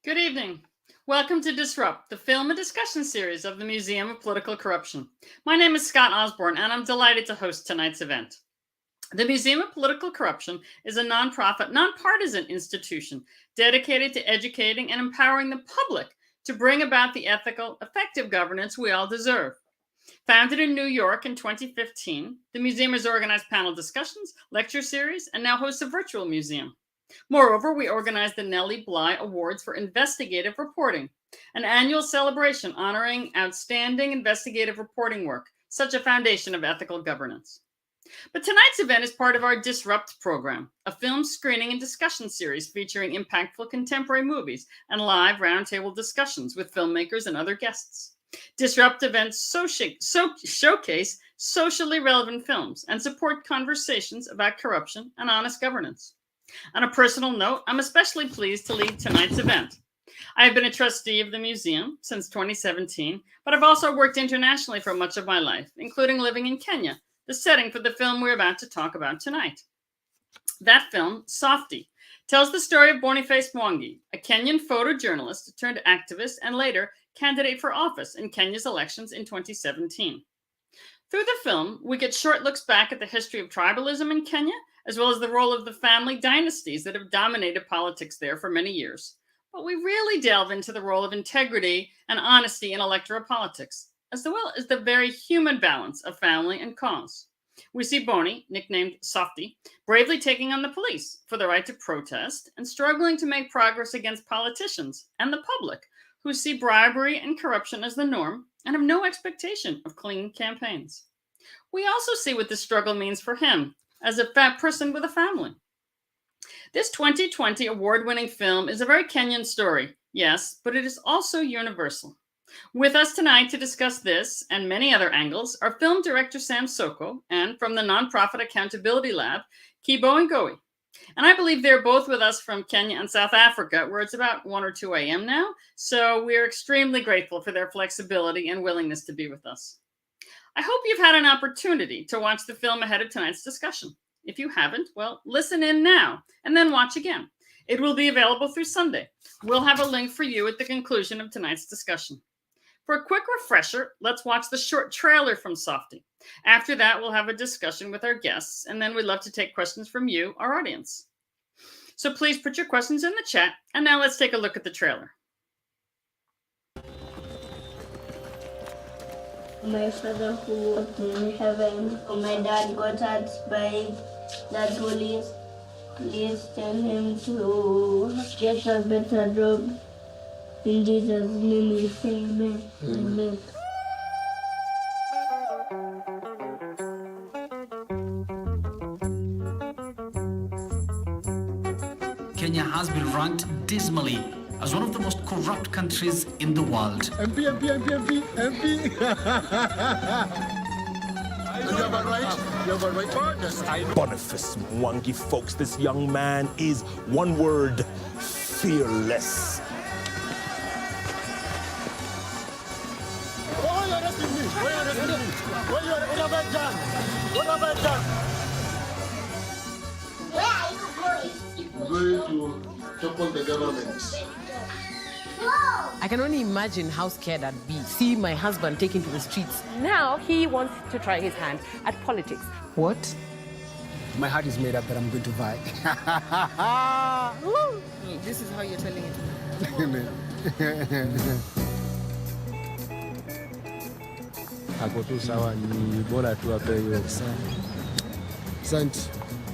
Good evening. Welcome to Disrupt, the film and discussion series of the Museum of Political Corruption. My name is Scott Osborne, and I'm delighted to host tonight's event. The Museum of Political Corruption is a nonprofit, nonpartisan institution dedicated to educating and empowering the public to bring about the ethical, effective governance we all deserve. Founded in New York in 2015, the museum has organized panel discussions, lecture series, and now hosts a virtual museum. Moreover, we organize the Nellie Bly Awards for Investigative Reporting, an annual celebration honoring outstanding investigative reporting work, such a foundation of ethical governance. But tonight's event is part of our Disrupt program, a film screening and discussion series featuring impactful contemporary movies and live roundtable discussions with filmmakers and other guests. Disrupt events showcase socially relevant films and support conversations about corruption and honest governance. On a personal note, I'm especially pleased to lead tonight's event. I have been a trustee of the museum since 2017, but I've also worked internationally for much of my life, including living in Kenya, the setting for the film we're about to talk about tonight. That film, Softie, tells the story of Boniface Mwangi, a Kenyan photojournalist turned activist and later candidate for office in Kenya's elections in 2017. Through the film, we get short looks back at the history of tribalism in Kenya, as well as the role of the family dynasties that have dominated politics there for many years. But we really delve into the role of integrity and honesty in electoral politics, as well as the very human balance of family and cause. We see Boni, nicknamed Softie, bravely taking on the police for the right to protest and struggling to make progress against politicians and the public who see bribery and corruption as the norm and have no expectation of clean campaigns. We also see what this struggle means for him as a fat person with a family. This 2020 award-winning film is a very Kenyan story, yes, but it is also universal. With us tonight to discuss this and many other angles are film director Sam Soko and from the nonprofit Accountability Lab, Kibo Ngowi. And I believe they're both with us from Kenya and South Africa, where it's about 1 or 2 a.m. now. So we're extremely grateful for their flexibility and willingness to be with us. I hope you've had an opportunity to watch the film ahead of tonight's discussion. If you haven't, well, listen in now and then watch again. It will be available through Sunday. We'll have a link for you at the conclusion of tonight's discussion. For a quick refresher, let's watch the short trailer from Softie. After that, we'll have a discussion with our guests, and then we'd love to take questions from you, our audience. So please put your questions in the chat, and now let's take a look at the trailer. My father who was in heaven, my dad got hurt by that police. Please tell him to get a better job. In Jesus' name we say amen. Amen. Kenya has been ranked dismally as one of the most corrupt countries in the world. MP. You have a right. You have a right for this. Boniface Mwangi, folks, this young man is, one word, fearless. Why are you arresting me? Why are you arresting me? What have I done? Where are you going? Going to topple the government. I can only imagine how scared I'd be, see my husband taken to the streets. Now he wants to try his hand at politics. What? My heart is made up that I'm going to vie. This is how you're telling it. Ako tu sawa, ni bora tu ape hiyo. Asante.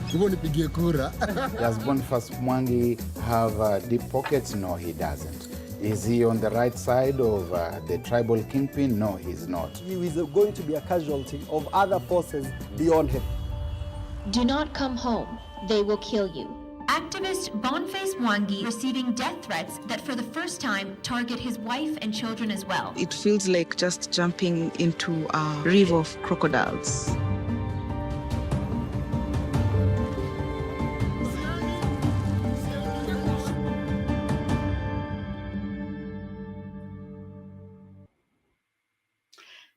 Hivyo nipigie kura. Does Boniface Mwangi have deep pockets? No, he doesn't. Is he on the right side of the tribal kingpin? No, he's not. He is going to be a casualty of other forces beyond him. Do not come home. They will kill you. Activist Boniface Mwangi receiving death threats that for the first time target his wife and children as well. It feels like just jumping into a river of crocodiles.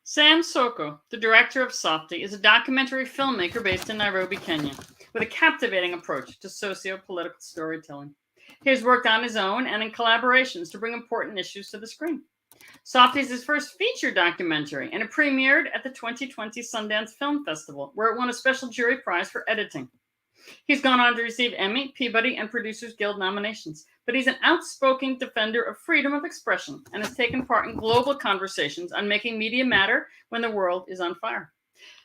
Sam Soko, the director of Softie, is a documentary filmmaker based in Nairobi, Kenya, with a captivating approach to socio-political storytelling. He has worked on his own and in collaborations to bring important issues to the screen. Softie is his first feature documentary, and it premiered at the 2020 Sundance Film Festival, where it won a special jury prize for editing. He's gone on to receive Emmy, Peabody, and Producers Guild nominations, but he's an outspoken defender of freedom of expression and has taken part in global conversations on making media matter when the world is on fire.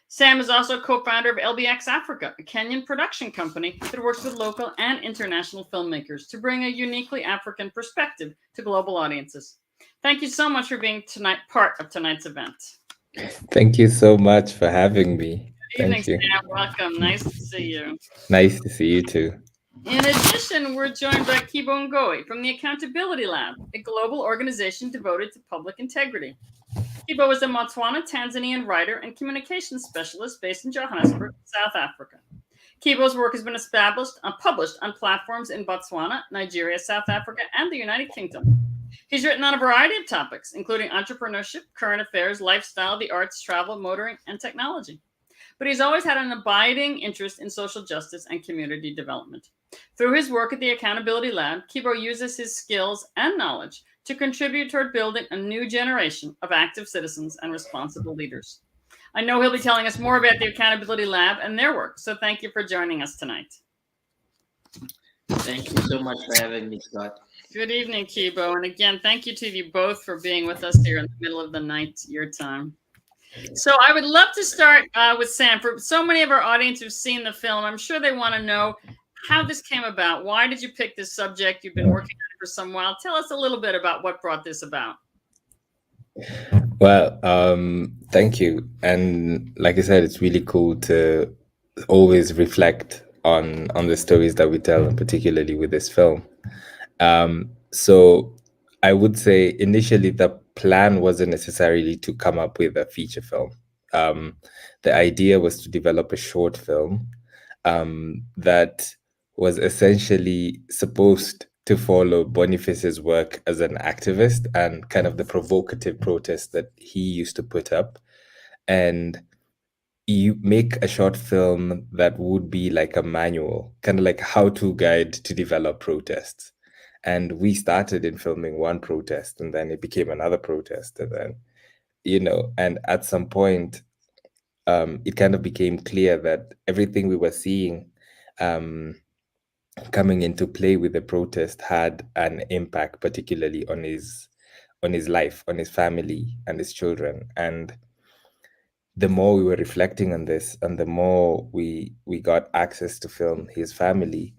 Sam is also co-founder of LBX Africa, a Kenyan production company that works with local and international filmmakers to bring a uniquely African perspective to global audiences. Thank you so much for being part of tonight's event. Thank you so much for having me. Good evening, Thank you. Sam. Welcome. Nice to see you. Nice to see you too. In addition, we're joined by Kibo Ngowi from the Accountability Lab, a global organization devoted to public integrity. Kibo is a Botswana, Tanzanian writer and communications specialist based in Johannesburg, South Africa. Kibo's work has been published on platforms in Botswana, Nigeria, South Africa, and the United Kingdom. He's written on a variety of topics, including entrepreneurship, current affairs, lifestyle, the arts, travel, motoring, and technology. But he's always had an abiding interest in social justice and community development. Through his work at the Accountability Lab, Kibo uses his skills and knowledge to contribute toward building a new generation of active citizens and responsible leaders. I know he'll be telling us more about the Accountability Lab and their work, so thank you for joining us tonight. Thank you so much for having me, Scott. Good evening, Kibo. And again, thank you to you both for being with us here in the middle of the night, your time. So I would love to start with Sam. For so many of our audience who've seen the film, I'm sure they want to know how this came about. Why did you pick this subject? You've been working on it for some while. Tell us a little bit about what brought this about. Well, thank you. And like I said, it's really cool to always reflect on the stories that we tell, and particularly with this film. So I would say initially the plan wasn't necessarily to come up with a feature film. The idea was to develop a short film that was essentially supposed to follow Boniface's work as an activist and kind of the provocative protest that he used to put up. And you make a short film that would be like a manual, kind of like a how-to guide to develop protests. And we started in filming one protest, and then it became another protest. And then, and at some point, it kind of became clear that everything we were seeing coming into play with the protest had an impact, particularly on his life, on his family and his children. And the more we were reflecting on this, and the more we got access to film his family,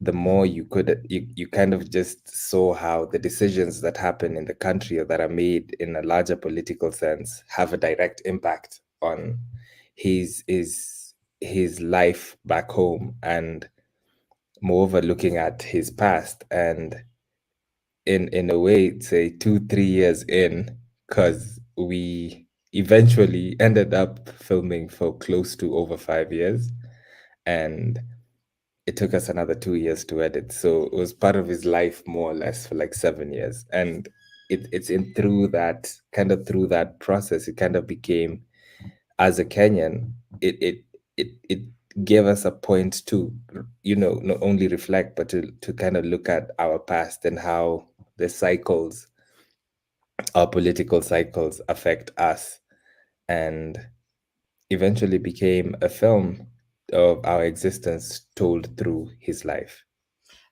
the more you kind of just saw how the decisions that happen in the country or that are made in a larger political sense have a direct impact on his life back home, and moreover looking at his past. And in a way, say 2-3 years in, because we eventually ended up filming for close to over 5 years, and it took us another 2 years to edit. So it was part of his life more or less for like 7 years. And it's through that process, it kind of became, as a Kenyan, it gave us a point to, not only reflect, but to kind of look at our past and how the cycles, our political cycles, affect us, and eventually became a film of our existence told through his life.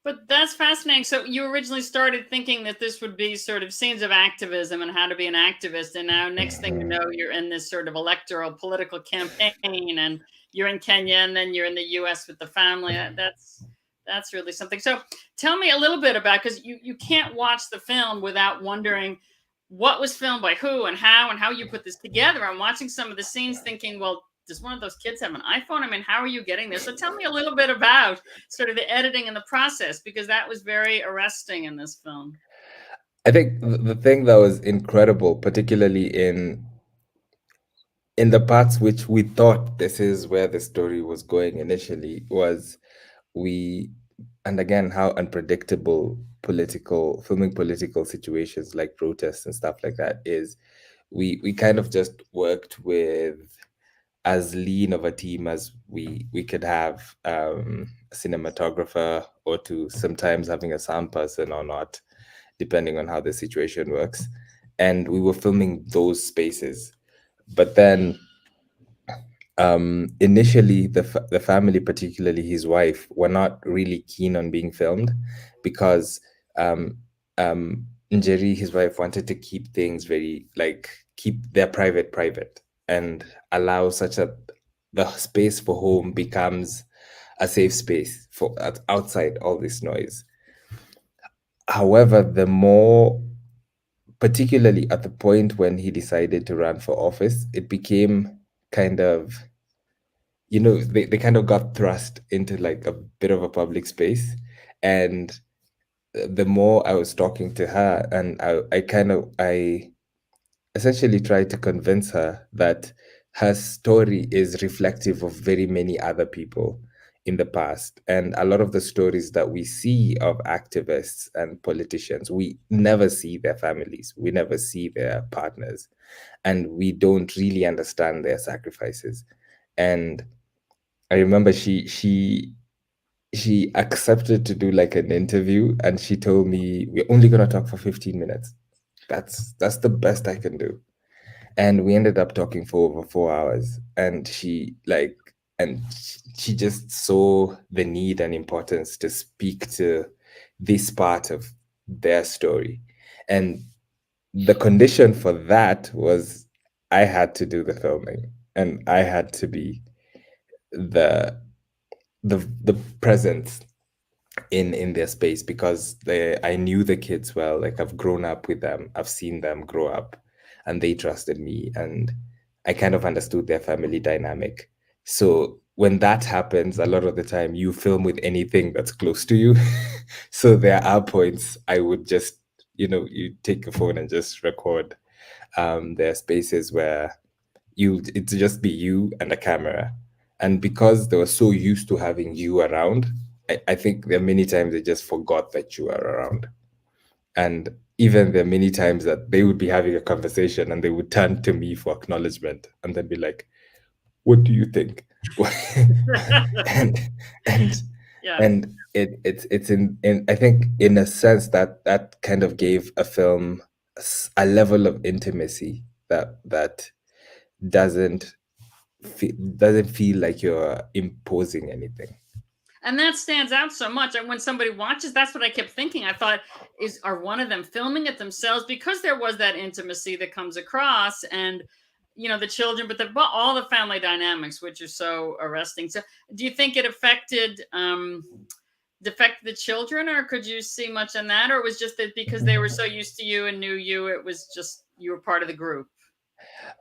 But that's fascinating. So you originally started thinking that this would be sort of scenes of activism and how to be an activist. And now next thing you know, you're in this sort of electoral political campaign, and you're in Kenya, and then you're in the US with the family. That's really something. So tell me a little bit about, because you can't watch the film without wondering what was filmed by who and how you put this together. I'm watching some of the scenes thinking, well, does one of those kids have an iPhone? I mean, how are you getting this? So tell me a little bit about sort of the editing and the process, because that was very arresting in this film. I think the thing that was incredible, particularly in the parts which we thought this is where the story was going initially, was and again, how unpredictable filming political situations like protests and stuff like that is. We kind of just worked with as lean of a team as we could have, a cinematographer, or to sometimes having a sound person or not, depending on how the situation works. And we were filming those spaces. But then initially the family, particularly his wife, were not really keen on being filmed because Njeri, his wife, wanted to keep things very, like, keep their private and allow such that the space for home becomes a safe space for outside all this noise. However, the more, particularly at the point when he decided to run for office, it became kind of, they kind of got thrust into like a bit of a public space. And the more I was talking to her, and I essentially tried to convince her that her story is reflective of very many other people in the past. And a lot of the stories that we see of activists and politicians, we never see their families, we never see their partners, and we don't really understand their sacrifices. And I remember she accepted to do like an interview, and she told me, we're only gonna talk for 15 minutes. That's the best I can do. And we ended up talking for over 4 hours. And she just saw the need and importance to speak to this part of their story. And the condition for that was I had to do the filming, and I had to be the presence in their space, because I knew the kids well. Like, I've grown up with them, I've seen them grow up, and they trusted me, and I kind of understood their family dynamic. So when that happens, a lot of the time you film with anything that's close to you. So there are points I would just, you take a phone and just record. There are spaces where it's just be you and a camera. And because they were so used to having you around, I think there are many times they just forgot that you are around. And even there are many times that they would be having a conversation and they would turn to me for acknowledgement and then be like, what do you think? and it's in I think in a sense that kind of gave a film a level of intimacy that doesn't feel like you're imposing anything. And that stands out so much. And when somebody watches, that's what I kept thinking. I thought, are one of them filming it themselves? Because there was that intimacy that comes across, and the children, but all the family dynamics, which are so arresting. So do you think it affected the children, or could you see much in that? Or it was just that because they were so used to you and knew you, it was just you were part of the group?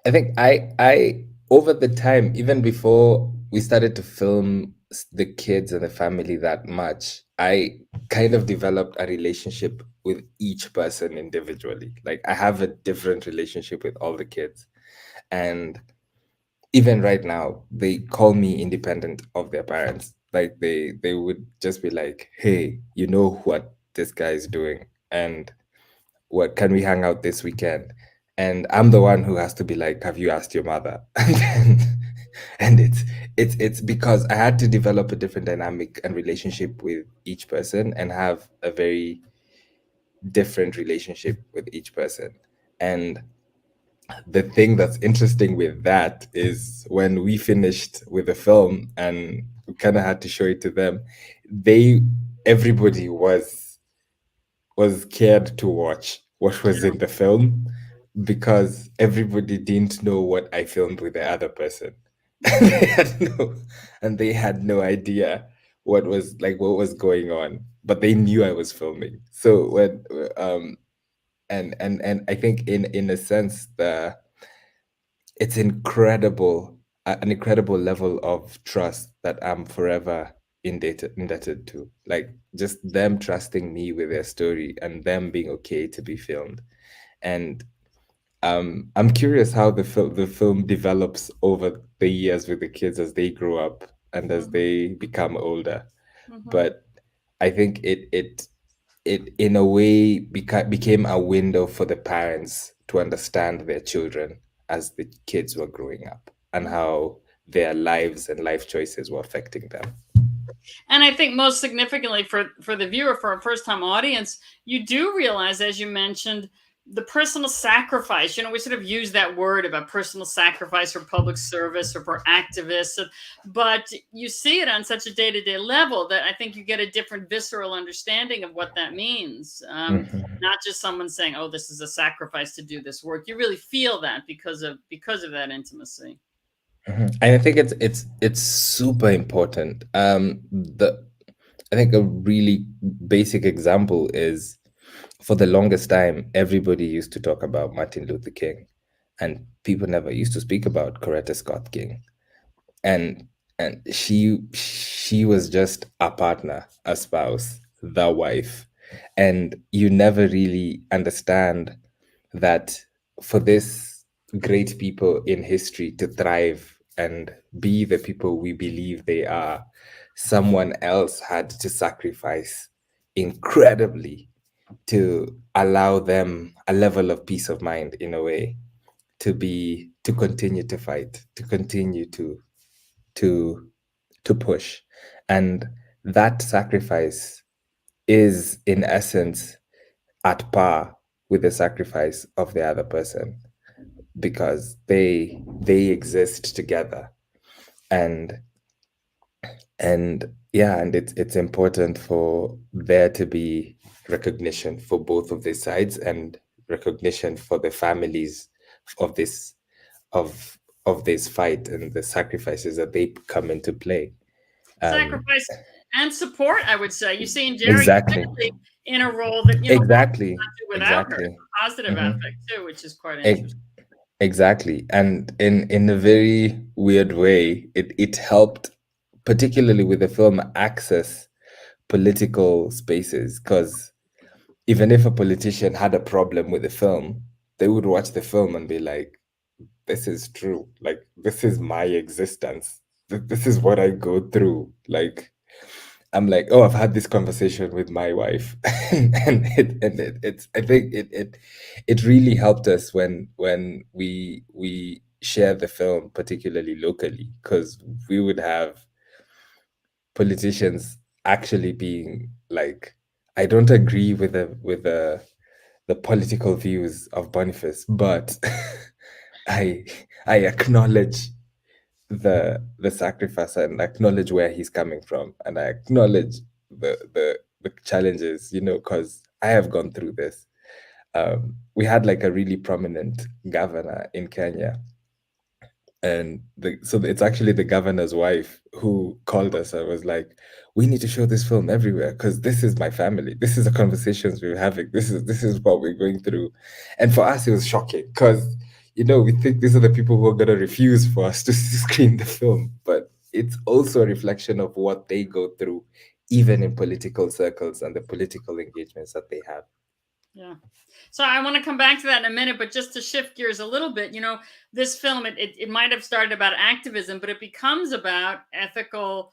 I think I over the time, even before we started to film the kids and the family that much, I kind of developed a relationship with each person individually. Like, I have a different relationship with all the kids. And even right now, they call me independent of their parents. Like, they would just be like, hey, you know what this guy is doing, and what can we hang out this weekend? And I'm the one who has to be like, have you asked your mother? And it's because I had to develop a different dynamic and relationship with each person, and have a very different relationship with each person. And the thing that's interesting with that is when we finished with the film and we kind of had to show it to them, everybody was scared to watch what was in the film, because everybody didn't know what I filmed with the other person. And they had no idea what was going on, but they knew I was filming. So when and I think in a sense it's an incredible level of trust that I'm forever indebted to. Like, just them trusting me with their story and them being okay to be filmed. And I'm curious how the film develops over the years with the kids as they grow up and as they become older. But I think it in a way became a window for the parents to understand their children as the kids were growing up, and how their lives and life choices were affecting them. And I think most significantly for the viewer, for a first-time audience, you do realize, as you mentioned, the personal sacrifice. We sort of use that word about personal sacrifice for public service or for activists, but you see it on such a day-to-day level that I think you get a different visceral understanding of what that means. Not just someone saying, "Oh, this is a sacrifice to do this work." You really feel that because of that intimacy. And I think it's super important. I think a really basic example is, for the longest time, everybody used to talk about Martin Luther King, and people never used to speak about Coretta Scott King. And she was just a partner, a spouse, the wife. And you never really understand that for this great people in history to thrive and be the people we believe they are, someone else had to sacrifice incredibly to allow them a level of peace of mind, in a way, to continue to fight, to continue to push. And that sacrifice is, in essence, at par with the sacrifice of the other person, because they exist together. And it's important for there to be recognition for both of these sides, and recognition for the families of this fight and the sacrifices that they come into play. Sacrifice and support, I would say. You see in Jerry Exactly. in a role that Exactly. not do without Exactly. her. Positive Mhm. aspect too, which is quite interesting. Exactly. And in a very weird way, it helped, particularly with the film, access political spaces, because even if a politician had a problem with the film, they would watch the film and be like, this is true. Like, this is my existence. This is what I go through. Like, I'm like, oh, I've had this conversation with my wife, and it's. I think it really helped us when we share the film, particularly locally, because we would have politicians actually being like, I don't agree with the political views of Boniface, but I acknowledge the sacrifice, and acknowledge where he's coming from, and I acknowledge the challenges, because I have gone through this. We had like a really prominent governor in Kenya, and so it's actually the governor's wife who called us and was like, we need to show this film everywhere, because this is my family, this is the conversations we're having, this is what we're going through. And for us it was shocking, because we think these are the people who are going to refuse for us to screen the film, but it's also a reflection of what they go through, even in political circles and the political engagements that they have. Yeah. So I want to come back to that in a minute, but just to shift gears a little bit, this film, it might have started about activism, but it becomes about ethical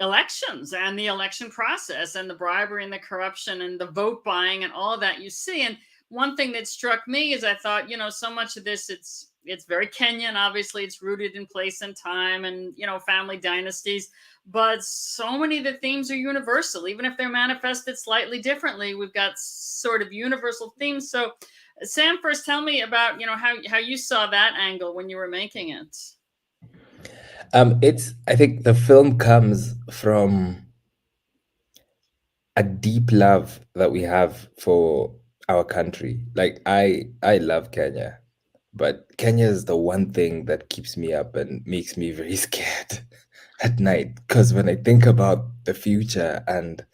elections and the election process and the bribery and the corruption and the vote buying and all of that you see. And one thing that struck me is I thought, so much of this, it's very Kenyan. Obviously, it's rooted in place and time and, family dynasties. But so many of the themes are universal, even if they're manifested slightly differently. We've got sort of universal themes. So, Sam, first tell me about, how you saw that angle when you were making it. I think the film comes from a deep love that we have for our country. Like, I love Kenya, but Kenya is the one thing that keeps me up and makes me very scared at night, because when I think about the future and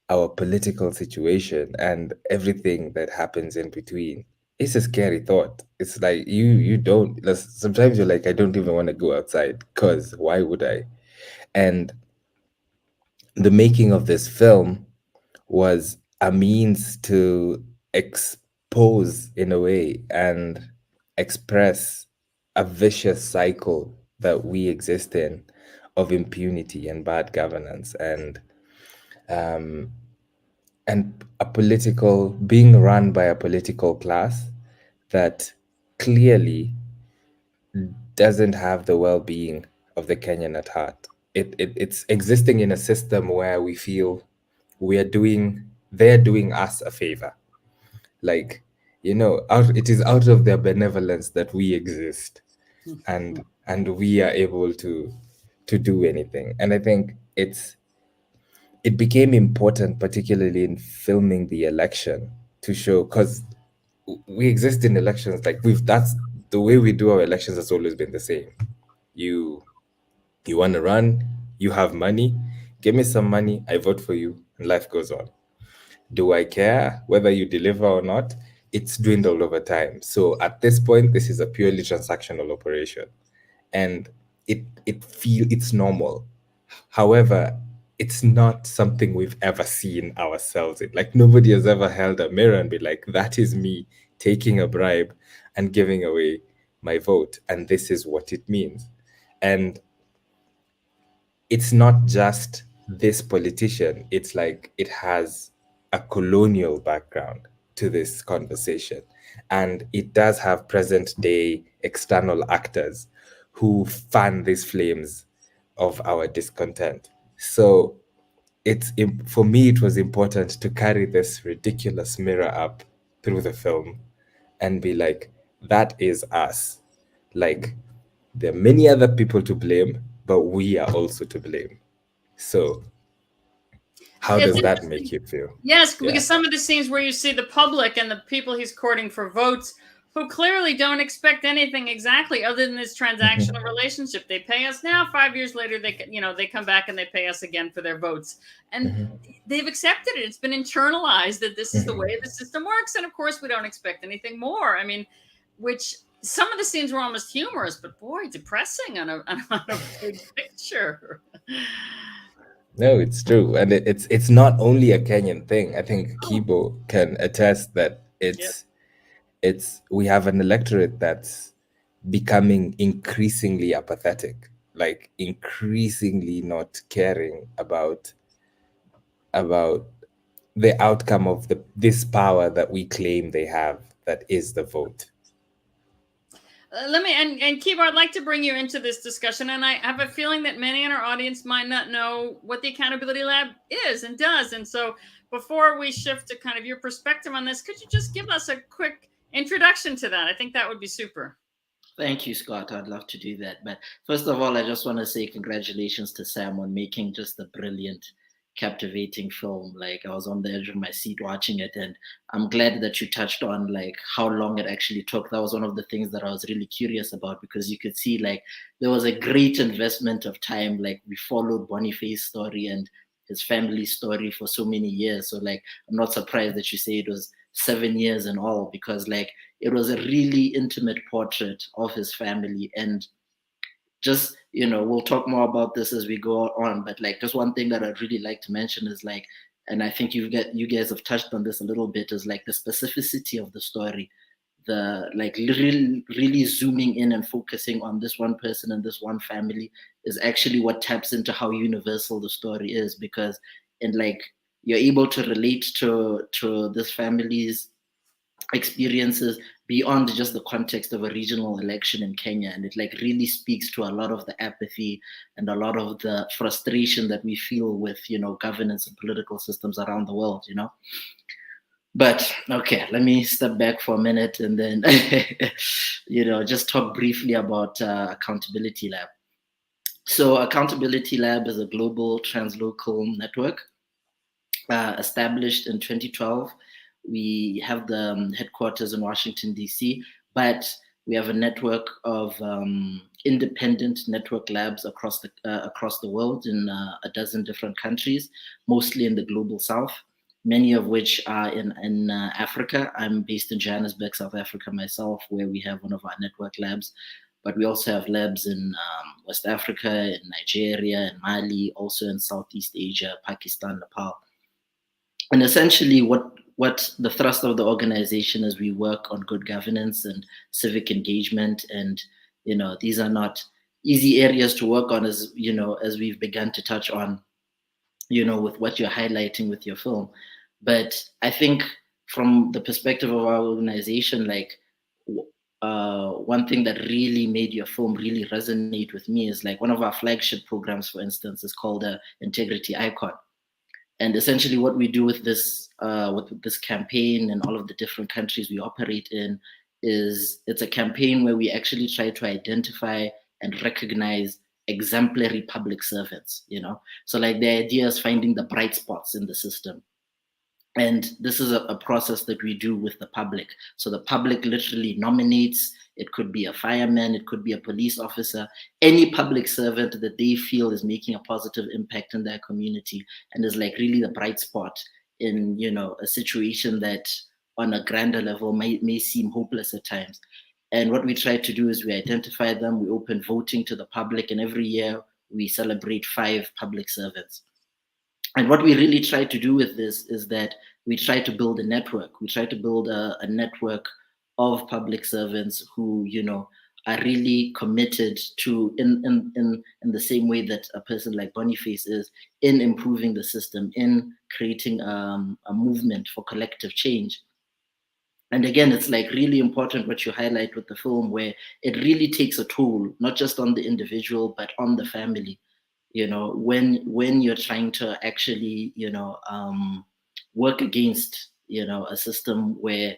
our political situation and everything that happens in between, it's a scary thought. It's like you don't, sometimes you're like, I don't even want to go outside, because why would I? And the making of this film was a means to expose, in a way, and express a vicious cycle that we exist in, of impunity and bad governance, and a political, being run by a political class that clearly doesn't have the well-being the Kenyan at heart. It's existing in a system where we feel they're doing us a favor. Like, it is out of their benevolence that we exist, and we are able to do anything. And I think it became important, particularly in filming the election, to show, because we exist in elections, like that's the way we do our elections has always been the same. You want to run, you have money, give me some money, I vote for you, and life goes on. Do I care whether you deliver or not? It's dwindled over time. So at this point, this is a purely transactional operation, and it's normal. However, it's not something we've ever seen ourselves in. Like, nobody has ever held a mirror and be like, that is me taking a bribe and giving away my vote, and this is what it means. And it's not just this politician, it's like it has a colonial background to this conversation. And it does have present day external actors who fan these flames of our discontent. So for me, it was important to carry this ridiculous mirror up through the film and be like, that is us. Like, there are many other people to blame, but we are also to blame. So how It's does that interesting. make you feel? Yes, Yeah. because some of the scenes where you see the public and the people he's courting for votes who clearly don't expect anything exactly other than this transactional relationship. They pay us now, 5 years later, they come back and they pay us again for their votes. And they've accepted it. It's been internalized that this is the way the system works. And of course, we don't expect anything more. I mean, which some of the scenes were almost humorous, but boy, depressing on a big picture. No, it's true. And it's not only a Kenyan thing. I think Kibo can attest that we have an electorate that's becoming increasingly apathetic, like increasingly not caring about the outcome of this power that we claim they have, that is the vote. And Kibo, I'd like to bring you into this discussion, and I have a feeling that many in our audience might not know what the Accountability Lab is and does. And so before we shift to kind of your perspective on this, could you just give us a quick introduction to that? I think that would be super. Thank you, Scott. I'd love to do that. But first of all, I just want to say congratulations to Sam on making just a brilliant, captivating film. Like, I was on the edge of my seat watching it, and I'm glad that you touched on like how long it actually took. That was one of the things that I was really curious about, because you could see like there was a great investment of time. Like, we followed Boniface's story and his family's story for so many years. So like, I'm not surprised that you say it was 7 years in all, because like it was a really intimate portrait of his family. And just, we'll talk more about this as we go on, but like just one thing that I'd really like to mention is like, and I think you guys have touched on this a little bit, is like the specificity of the story, the like really zooming in and focusing on this one person and this one family is actually what taps into how universal the story is, because and like you're able to relate to this family's experiences beyond just the context of a regional election in Kenya. And it like really speaks to a lot of the apathy and a lot of the frustration that we feel with, governance and political systems around the world, But okay, let me step back for a minute and then, just talk briefly about Accountability Lab. So Accountability Lab is a global translocal network established in 2012. We have the headquarters in Washington, D.C., but we have a network of independent network labs across the world in a dozen different countries, mostly in the global south, many of which are in Africa. I'm based in Johannesburg, South Africa myself, where we have one of our network labs. But we also have labs in West Africa, in Nigeria, in Mali, also in Southeast Asia, Pakistan, Nepal. And essentially what the thrust of the organization is, we work on good governance and civic engagement. And, these are not easy areas to work on, as we've begun to touch on, with what you're highlighting with your film. But I think from the perspective of our organization, like one thing that really made your film really resonate with me is like one of our flagship programs, for instance, is called Integrity Icon. And essentially what we do with this campaign and all of the different countries we operate in is it's a campaign where we actually try to identify and recognize exemplary public servants, you know? So like the idea is finding the bright spots in the system. And this is a process that we do with the public. So the public literally nominates, it could be a fireman, it could be a police officer, any public servant that they feel is making a positive impact in their community and is like really the bright spot in, you know, a situation that on a grander level may seem hopeless at times. And what we try to do is we identify them, we open voting to the public, and every year we celebrate 5 public servants. And what we really try to do with this is that we try to build a network. We try to build a network of public servants who, you know, are really committed to, in the same way that a person like Boniface is, in improving the system, in creating a movement for collective change. And again, it's like really important what you highlight with the film, where it really takes a toll, not just on the individual, but on the family. You know, when you're trying to actually, you know, work against, you know, a system where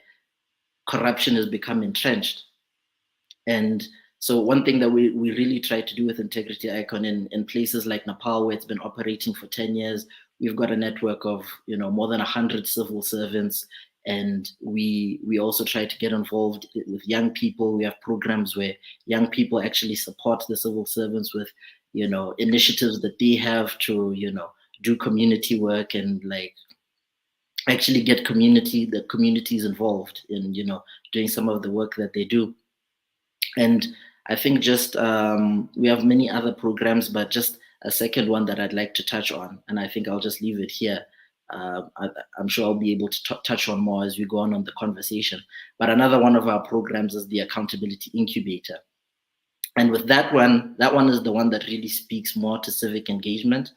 corruption has become entrenched. And so one thing that we really try to do with Integrity Icon in places like Nepal, where it's been operating for 10 years, we've got a network of, you know, more than 100 civil servants. And we also try to get involved with young people. We have programs where young people actually support the civil servants with, you know, initiatives that they have to, you know, do community work and like actually get the communities involved in, you know, doing some of the work that they do. And I think just we have many other programs, but just a second one that I'd like to touch on, and I think I'll just leave it here. I'm sure I'll be able to touch on more as we go on the conversation. But another one of our programs is the Accountability Incubator. And with that one is the one that really speaks more to civic engagement,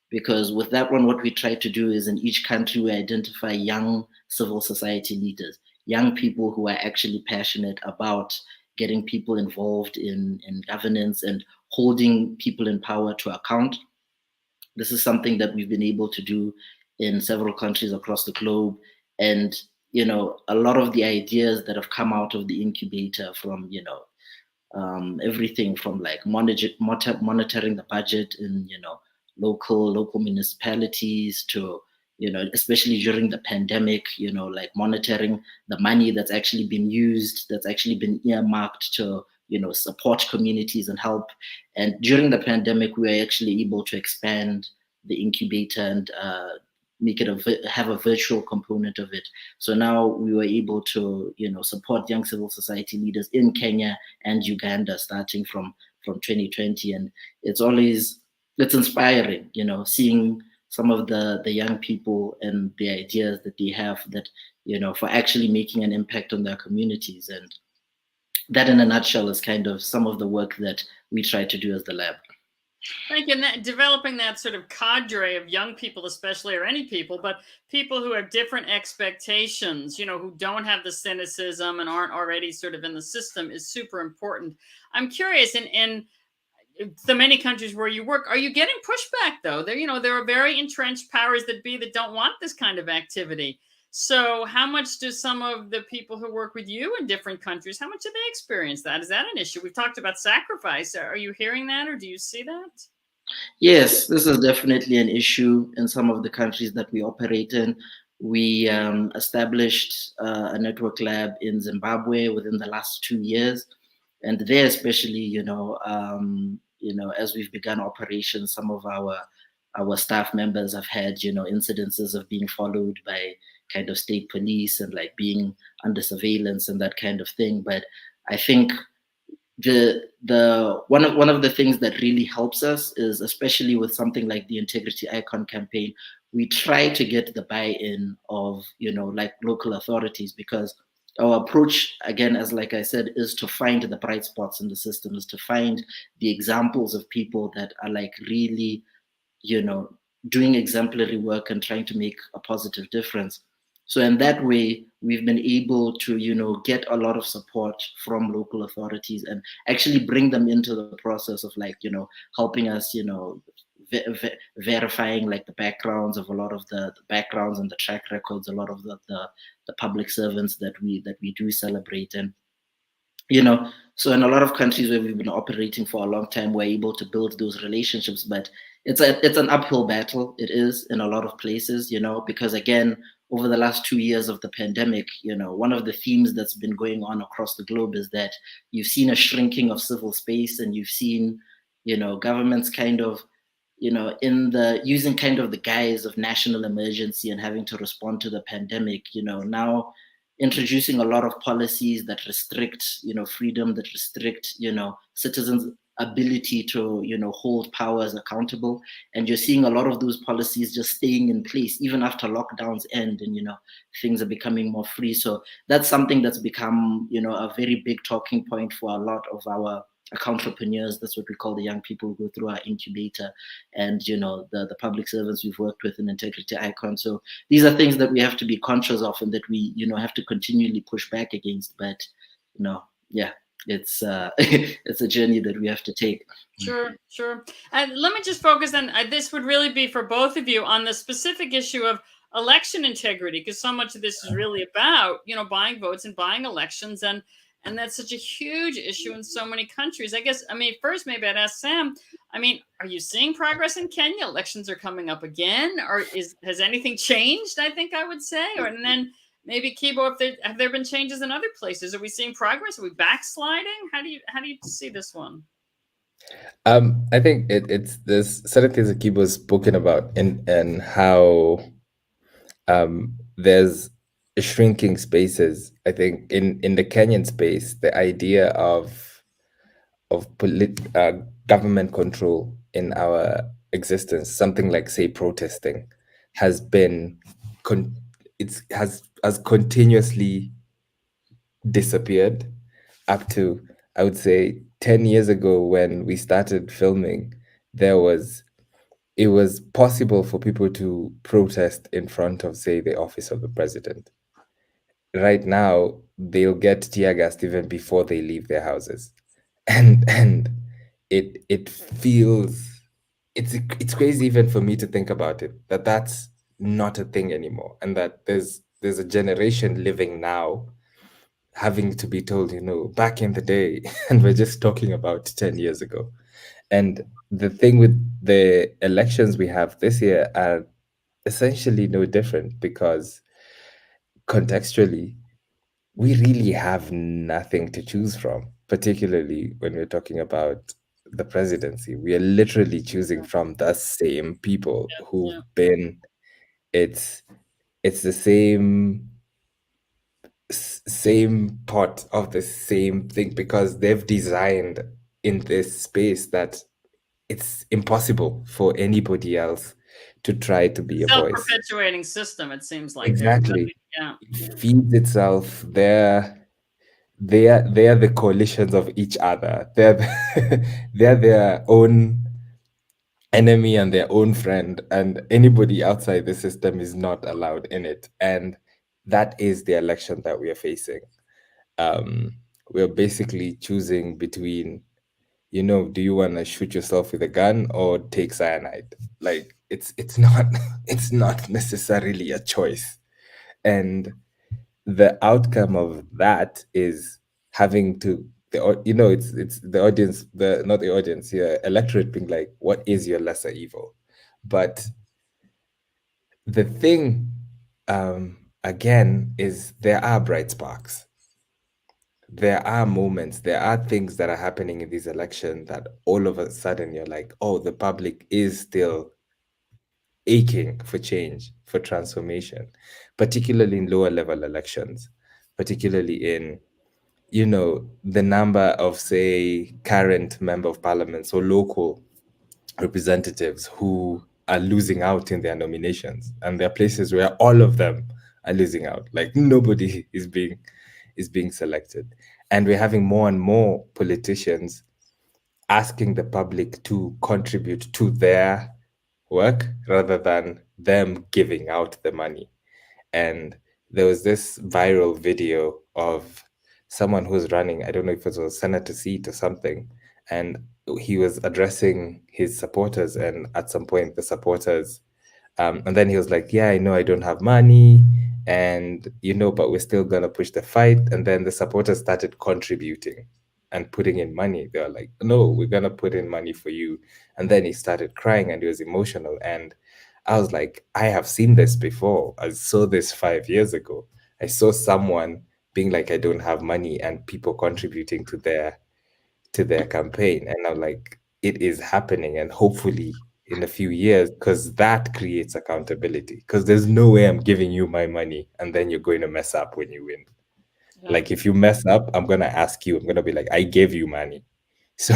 because with that one, what we try to do is in each country, we identify young civil society leaders, young people who are actually passionate about getting people involved in governance and holding people in power to account. This is something that we've been able to do in several countries across the globe. And, you know, a lot of the ideas that have come out of the incubator from, you know, everything from like monitoring the budget in, you know, local municipalities to, you know, especially during the pandemic, you know, like monitoring the money that's actually been used, that's actually been earmarked to, you know, support communities and help. And during the pandemic, we were actually able to expand the incubator and make it have a virtual component of it. So now we were able to, you know, support young civil society leaders in Kenya and Uganda starting from 2020. And it's inspiring, you know, seeing some of the young people and the ideas that they have that, you know, for actually making an impact on their communities. And that in a nutshell is kind of some of the work that we try to do as the lab. Thank you. And developing that sort of cadre of young people, especially, or any people, but people who have different expectations, you know, who don't have the cynicism and aren't already sort of in the system is super important. I'm curious, in the many countries where you work, are you getting pushback though? There are very entrenched powers that be that don't want this kind of activity. So how much do some of the people who work with you in different countries, how much do they experience that? Is that an issue? We've talked about sacrifice. Are you hearing that, or do you see that? Yes, this is definitely an issue in some of the countries that we operate in. We established a network lab in Zimbabwe within the last 2 years. And there especially, you know, as we've begun operations, some of our staff members have had, you know, incidences of being followed by kind of state police and like being under surveillance and that kind of thing. But I think the one of the things that really helps us is, especially with something like the Integrity Icon campaign, we try to get the buy-in of, you know, like local authorities, because our approach, again, as like I said, is to find the bright spots in the system, is to find the examples of people that are like really, you know, doing exemplary work and trying to make a positive difference. So in that way, we've been able to, get a lot of support from local authorities and actually bring them into the process of like, helping us, verifying like the backgrounds of a lot of the backgrounds and the track records, a lot of the public servants that we do celebrate. And so in a lot of countries where we've been operating for a long time, we're able to build those relationships, but it's an uphill battle. It is in a lot of places, because again, over the last 2 years of the pandemic, one of the themes that's been going on across the globe is that you've seen a shrinking of civil space, and you've seen, governments kind of, using kind of the guise of national emergency and having to respond to the pandemic, now introducing a lot of policies that restrict, freedom, that restrict, citizens' ability to, hold powers accountable. And you're seeing a lot of those policies just staying in place even after lockdowns end and, things are becoming more free. So that's something that's become, a very big talking point for a lot of our entrepreneurs. That's what we call the young people who go through our incubator, and the public servants we've worked with in Integrity Icon. So these are things that we have to be conscious of and that we have to continually push back against. But it's it's a journey that we have to take. Sure. And let me just focus on this would really be for both of you on the specific issue of election integrity, because so much of this is really about buying votes and buying elections, and that's such a huge issue in so many countries. First, maybe I'd ask Sam, are you seeing progress in Kenya? Elections are coming up again, or has anything changed? I think I would say, and then maybe Kibo, have there been changes in other places? Are we seeing progress? Are we backsliding? How do you see this one? I think it's there's certain things that Kibo's spoken about and how there's shrinking spaces. I think in the Kenyan space, the idea of government control in our existence, something like say protesting, has been has continuously disappeared up to, I would say, 10 years ago when we started filming. It was possible for people to protest in front of, say, the office of the president. Right now, they'll get tear gassed even before they leave their houses, and it feels it's crazy even for me to think about it, that that's not a thing anymore, and that there's a generation living now having to be told, back in the day, and we're just talking about 10 years ago. And the thing with the elections we have this year are essentially no different, because contextually, we really have nothing to choose from, particularly when we're talking about the presidency. We are literally choosing from the same people who've been, it's the same pot of the same thing, because they've designed in this space that it's impossible for anybody else to try to be a voice. Self-perpetuating system, it seems like. Exactly. Yeah. It feeds itself. They're the coalitions of each other. They're their own enemy and their own friend, and anybody outside the system is not allowed in it. And that is the election that we are facing. We're basically choosing between, do you want to shoot yourself with a gun or take cyanide? Like it's not necessarily a choice. And the outcome of that is having to, it's the audience, not the audience here, electorate being like, what is your lesser evil? But the thing, again, is there are bright sparks. There are moments, there are things that are happening in these elections that all of a sudden you're like, oh, the public is still aching for change, for transformation, particularly in lower level elections, particularly in, the number of, say, current member of parliaments or local representatives who are losing out in their nominations. And there are places where all of them are losing out. Like nobody is being selected. And we're having more and more politicians asking the public to contribute to their work rather than them giving out the money. And there was this viral video of someone who was running, I don't know if it was a senator seat or something, and he was addressing his supporters, and at some point the supporters, and then he was like, yeah, I know I don't have money, and but we're still gonna push the fight. And then the supporters started contributing and putting in money. They were like, no, we're gonna put in money for you. And then he started crying and he was emotional. And I was like, I have seen this before. I saw this 5 years ago. I saw someone being like, I don't have money, and people contributing to their campaign. And I'm like, it is happening. And hopefully in a few years, because that creates accountability. Because there's no way I'm giving you my money and then you're going to mess up when you win. Yeah. Like if you mess up, I'm gonna ask you. I'm gonna be like, I gave you money, so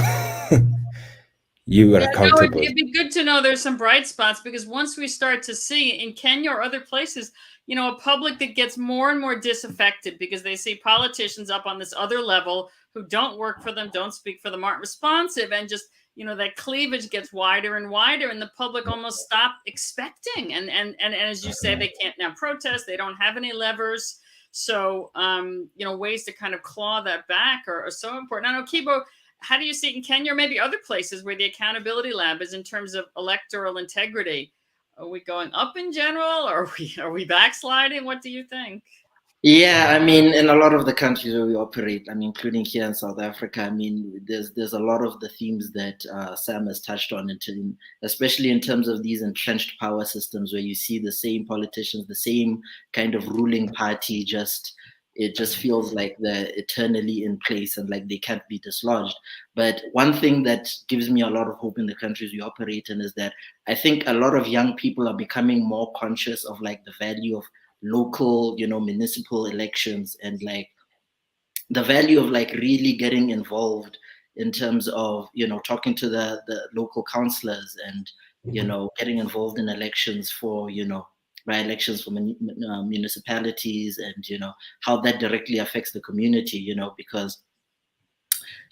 you are accountable. It'd be good to know there's some bright spots, because once we start to see in Kenya or other places, a public that gets more and more disaffected because they see politicians up on this other level who don't work for them, don't speak for them, aren't responsive, and just that cleavage gets wider and wider, and the public almost stop expecting. And as you say, they can't now protest. They don't have any levers. So ways to kind of claw that back are so important. I know, Kibo, how do you see it in Kenya or maybe other places where the accountability lab is in terms of electoral integrity? Are we going up in general, or are we backsliding? What do you think? Yeah, I mean, in a lot of the countries where we operate, I mean, including here in South Africa, I mean, there's a lot of the themes that Sam has touched on, especially in terms of these entrenched power systems where you see the same politicians, the same kind of ruling party, it just feels like they're eternally in place and like they can't be dislodged. But one thing that gives me a lot of hope in the countries we operate in is that I think a lot of young people are becoming more conscious of like the value of local, municipal elections, and like the value of like really getting involved in terms of, talking to the local councillors and, getting involved in elections for, by elections for municipalities, and, how that directly affects the community, because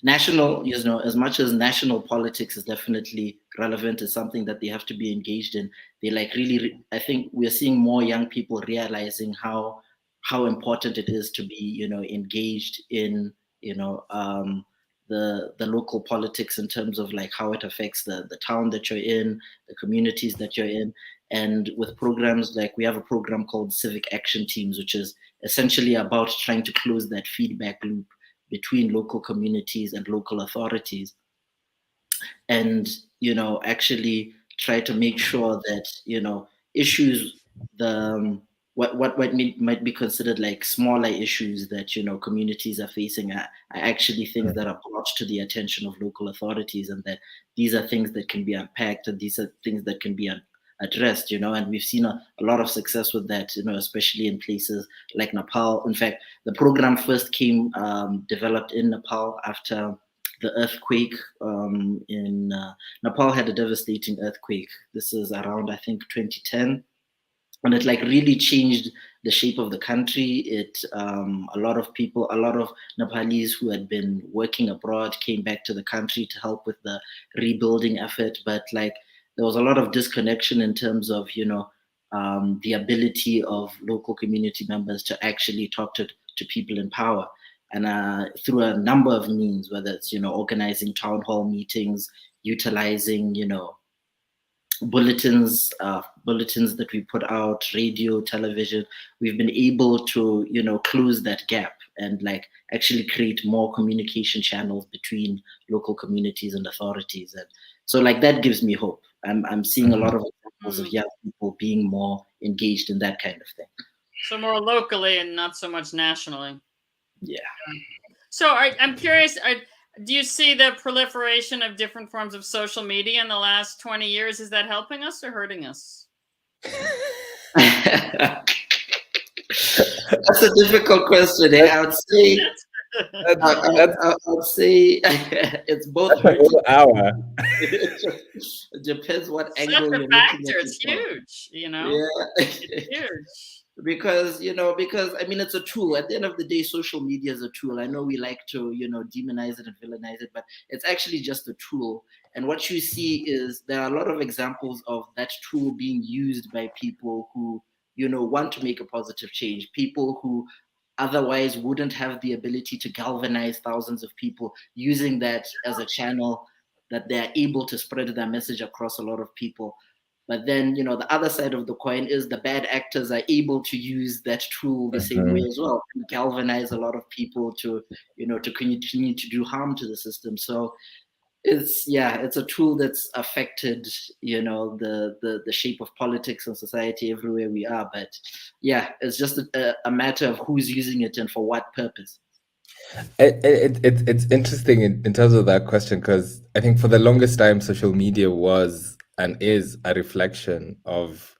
national, as much as national politics is definitely relevant, is something that they have to be engaged in. They like really, I think we're seeing more young people realizing how important it is to be, engaged in, the local politics in terms of like how it affects the town that you're in, the communities that you're in. And with programs, like we have a program called Civic Action Teams, which is essentially about trying to close that feedback loop between local communities and local authorities, and actually try to make sure that issues, what might be considered like smaller issues that communities are facing are actually things that are brought to the attention of local authorities, and that these are things that can be unpacked, and these are things that can be addressed, and we've seen a lot of success with that, especially in places like Nepal. In fact, the program first came developed in Nepal after the earthquake in Nepal had a devastating earthquake. This is around, I think, 2010. And it like really changed the shape of the country. A lot of Nepalese who had been working abroad came back to the country to help with the rebuilding effort. But like there was a lot of disconnection in terms of, the ability of local community members to actually talk to people in power. And through a number of means, whether it's, organizing town hall meetings, utilizing, bulletins that we put out, radio, television, we've been able to, close that gap and like actually create more communication channels between local communities and authorities. And so like that gives me hope. I'm seeing a lot of examples of young people being more engaged in that kind of thing. So more locally and not so much nationally. Yeah. So I'm curious, do you see the proliferation of different forms of social media in the last 20 years? Is that helping us or hurting us? That's a difficult question. I would say, I would say it's both. Hour. It depends what angle Such a you're factor. looking at. It's huge, Yeah. It's huge. Because I mean, it's a tool. At the end of the day, social media is a tool. I know we like to, demonize it and villainize it, but it's actually just a tool. And what you see is there are a lot of examples of that tool being used by people who want to make a positive change, people who otherwise wouldn't have the ability to galvanize thousands of people, using that as a channel that they're able to spread their message across a lot of people. But then, the other side of the coin is the bad actors are able to use that tool the same way as well, to galvanize a lot of people to continue to do harm to the system. So it's a tool that's affected, the shape of politics and society everywhere we are. But it's just a matter of who's using it and for what purpose. It's interesting in terms of that question, because I think for the longest time, social media was and is a reflection of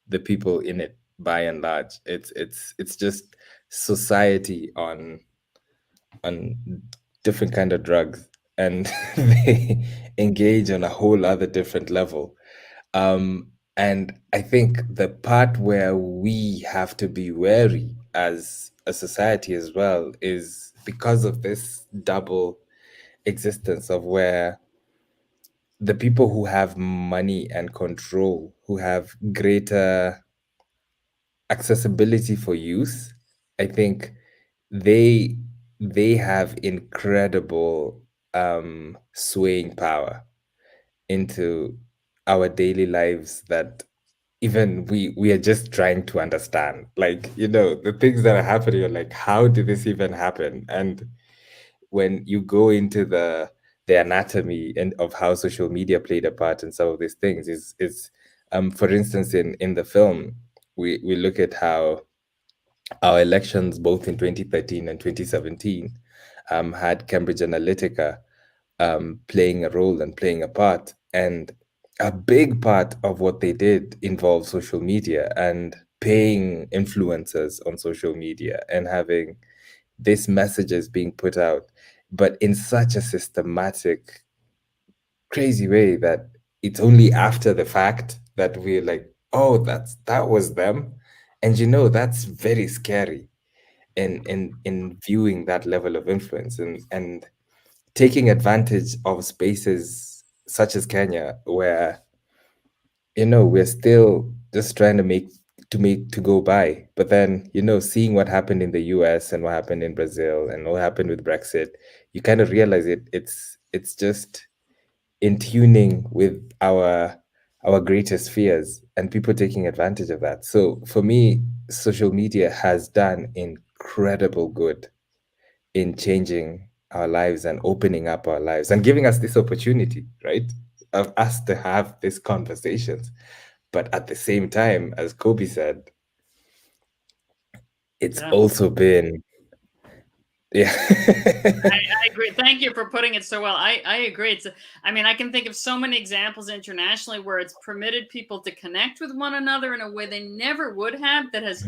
the people in it. By and large, it's just society on different kind of drugs, and they engage on a whole other different level. And I think the part where we have to be wary as a society as well is because of this double existence of where the people who have money and control, who have greater accessibility for use, I think they have incredible swaying power into our daily lives that even we are just trying to understand. Like, the things that are happening, you're like, how did this even happen? And when you go into the anatomy and of how social media played a part in some of these things is for instance, in the film, we look at how our elections both in 2013 and 2017 had Cambridge Analytica playing a role and playing a part. And a big part of what they did involved social media and paying influencers on social media and having these messages being put out, but in such a systematic, crazy way that it's only after the fact that we're like, oh, that was them. And that's very scary in viewing that level of influence and taking advantage of spaces such as Kenya, where we're still just trying to go by. But then seeing what happened in the US and what happened in Brazil and what happened with Brexit, you kind of realize it's just in tuning with our greatest fears and people taking advantage of that. So for me, social media has done incredible good in changing our lives and opening up our lives and giving us this opportunity, right, of us to have these conversations. But at the same time, as Kobe said, it's also been I agree. Thank you for putting it so well. I agree. I can think of so many examples internationally where it's permitted people to connect with one another in a way they never would have, that has,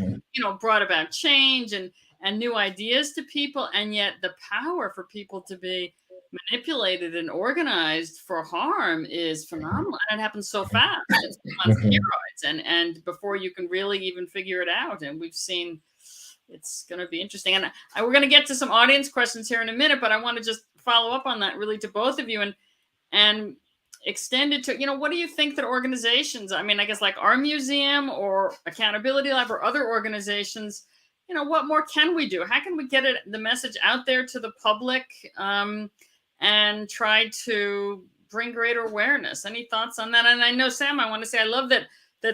brought about change and new ideas to people. And yet the power for people to be manipulated and organized for harm is phenomenal. And it happens so fast. It's on steroids and before you can really even figure it out. And we've seen, it's going to be interesting. And we're going to get to some audience questions here in a minute, but I want to just follow up on that really to both of you and extend it to, what do you think that organizations, I guess like our museum or Accountability Lab or other organizations, what more can we do? How can we get the message out there to the public and try to bring greater awareness? Any thoughts on that? And I know, Sam, I want to say, I love that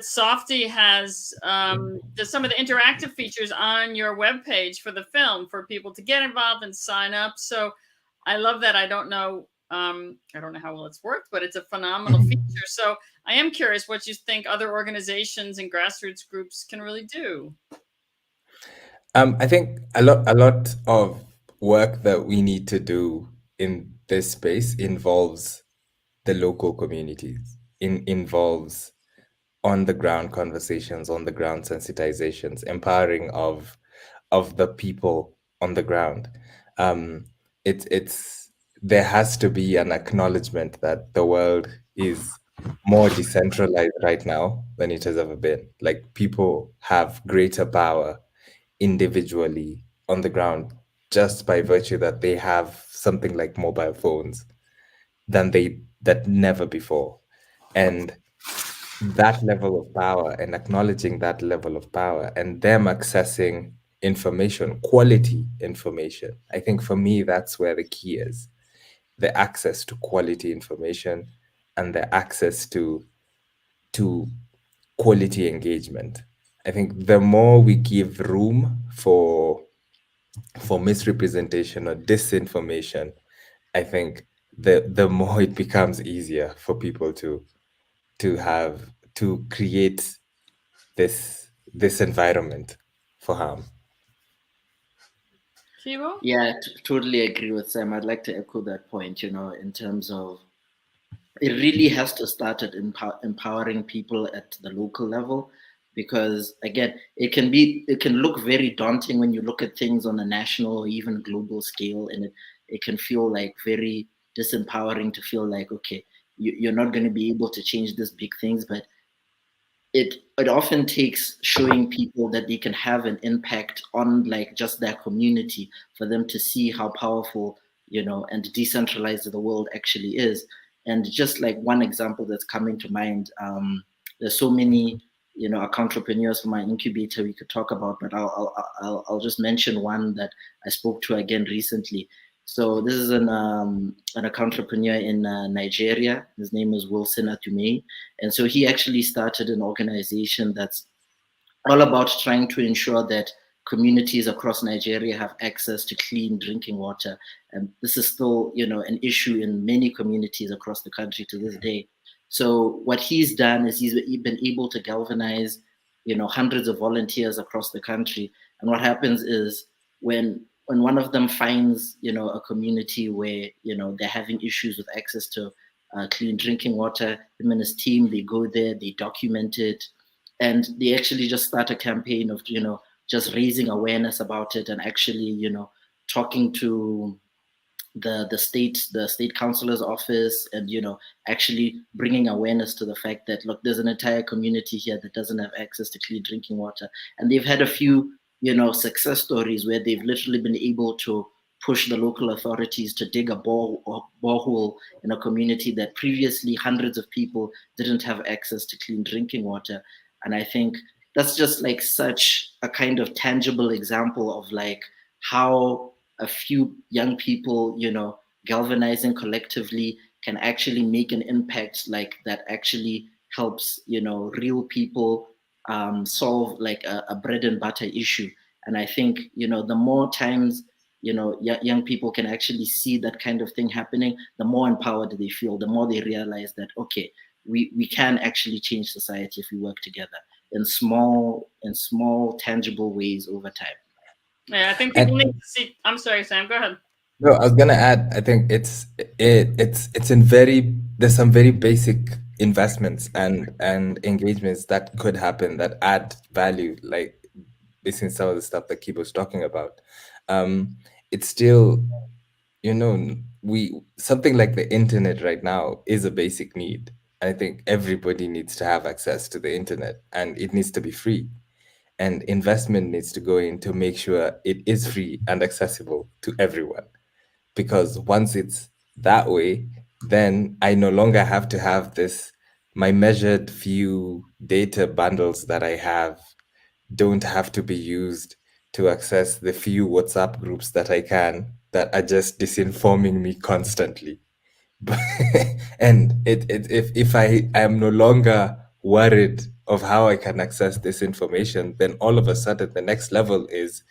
Softie has some of the interactive features on your webpage for the film for people to get involved and sign up. So I love that. I don't know how well it's worked, but it's a phenomenal feature. So I am curious what you think other organizations and grassroots groups can really do. I think a lot of work that we need to do in this space involves the local communities, involves on the ground conversations, on the ground sensitizations, empowering of the people on the ground. There has to be an acknowledgement that the world is more decentralized right now than it has ever been. Like, people have greater power individually on the ground just by virtue that they have something like mobile phones that never before. And that level of power and acknowledging that level of power and them accessing information, quality information. I think for me, that's where the key is, the access to quality information and the access to quality engagement. I think the more we give room for misrepresentation or disinformation, I think the more it becomes easier for people to create this environment for harm. Kibo? Yeah, totally agree with Sam. I'd like to echo that point, in terms of it really has to start at empowering people at the local level, because again, it can look very daunting when you look at things on a national or even global scale, and it can feel like very disempowering to feel like, okay, you're not going to be able to change these big things, but it often takes showing people that they can have an impact on like just their community for them to see how powerful, and decentralized the world actually is. And just like one example that's coming to mind, there's so many, entrepreneurs from my incubator we could talk about, but I'll just mention one that I spoke to again recently. So this is an entrepreneur in Nigeria. His name is Wilson Atumei. And so he actually started an organization that's all about trying to ensure that communities across Nigeria have access to clean drinking water. And this is still, an issue in many communities across the country to this day. So what he's done is he's been able to galvanize, hundreds of volunteers across the country. And what happens is when one of them finds, a community where, they're having issues with access to clean drinking water, him and his team, they go there, they document it, and they actually just start a campaign of, just raising awareness about it, and actually, talking to the state councilor's office, and actually bringing awareness to the fact that, look, there's an entire community here that doesn't have access to clean drinking water. And they've had a few success stories where they've literally been able to push the local authorities to dig a borehole in a community that previously hundreds of people didn't have access to clean drinking water. And I think that's just like such a kind of tangible example of like how a few young people, galvanizing collectively can actually make an impact like that actually helps, real people solve like a bread and butter issue. And I think, the more times, young people can actually see that kind of thing happening, the more empowered they feel, the more they realize that, okay, we can actually change society if we work together in small, tangible ways over time. Yeah, I think people need to see. I'm sorry, Sam. Go ahead. No, I was gonna add. I think it's in there's some very basic investments and engagements that could happen that add value, like based on some of the stuff that Kibo's talking about. It's still, something like the internet right now is a basic need. I think everybody needs to have access to the internet, and it needs to be free. And investment needs to go in to make sure it is free and accessible to everyone. Because once it's that way, then I no longer have to have my measured few data bundles that I have don't have to be used to access the few WhatsApp groups that I can that are just disinforming me constantly. And if I am no longer worried of how I can access this information, then all of a sudden the next level is